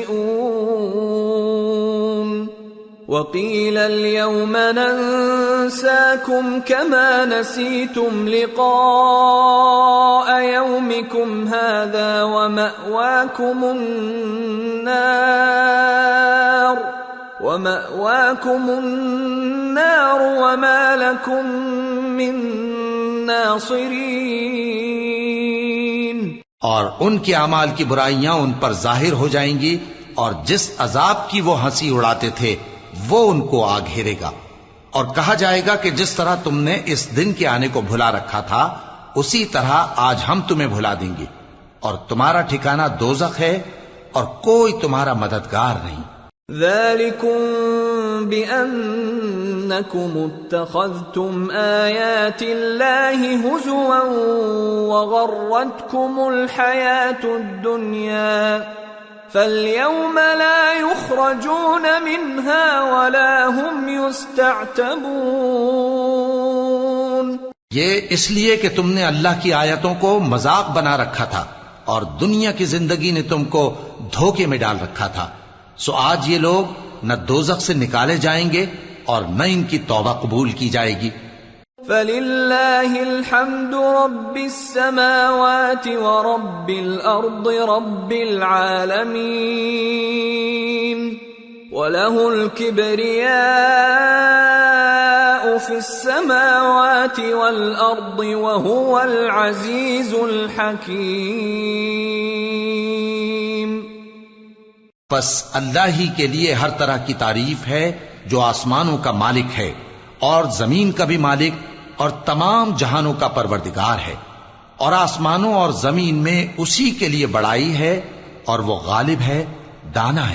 وَقِيلَ الْيَوْمَ نَنسَاكُمْ كَمَا نَسِيتُمْ لِقَاءَ يَوْمِكُمْ هَذَا وَمَأْوَاكُمُ النَّارُ وَمَا لَكُمْ مِنْ نَاصِرِينَ۔ اور ان کے اعمال کی برائیاں ان پر ظاہر ہو جائیں گی، اور جس عذاب کی وہ ہنسی اڑاتے تھے وہ ان کو آ گھیرے گا۔ اور کہا جائے گا کہ جس طرح تم نے اس دن کے آنے کو بھلا رکھا تھا اسی طرح آج ہم تمہیں بھلا دیں گے، اور تمہارا ٹھکانہ دوزخ ہے اور کوئی تمہارا مددگار نہیں۔ ذَلِكُمْ بِأَنَّكُمُ اتَّخَذْتُمْ آيَاتِ اللَّهِ هُزُوًا وَغَرَّتْكُمُ الْحَيَاةُ الدُّنْيَا فَالْيَوْمَ لَا يُخْرَجُونَ مِنْهَا وَلَا هُمْ يُسْتَعْتَبُونَ۔ یہ اس لیے کہ تم نے اللہ کی آیتوں کو مذاق بنا رکھا تھا اور دنیا کی زندگی نے تم کو دھوکے میں ڈال رکھا تھا، سو آج یہ لوگ نہ دوزخ سے نکالے جائیں گے اور نہ ان کی توبہ قبول کی جائے گی۔ فَلِلَّهِ الْحَمْدُ رَبِّ السَّمَاوَاتِ وَرَبِّ الْأَرْضِ رَبِّ الْعَالَمِينَ وَلَهُ الْكِبْرِيَاءُ فِي السَّمَاوَاتِ وَالْأَرْضِ وَهُوَ الْعَزِيزُ الْحَكِيمُ۔ پس اللہ ہی کے لیے ہر طرح کی تعریف ہے جو آسمانوں کا مالک ہے اور زمین کا بھی مالک اور تمام جہانوں کا پروردگار ہے، اور آسمانوں اور زمین میں اسی کے لیے بڑائی ہے اور وہ غالب ہے، دانا ہے۔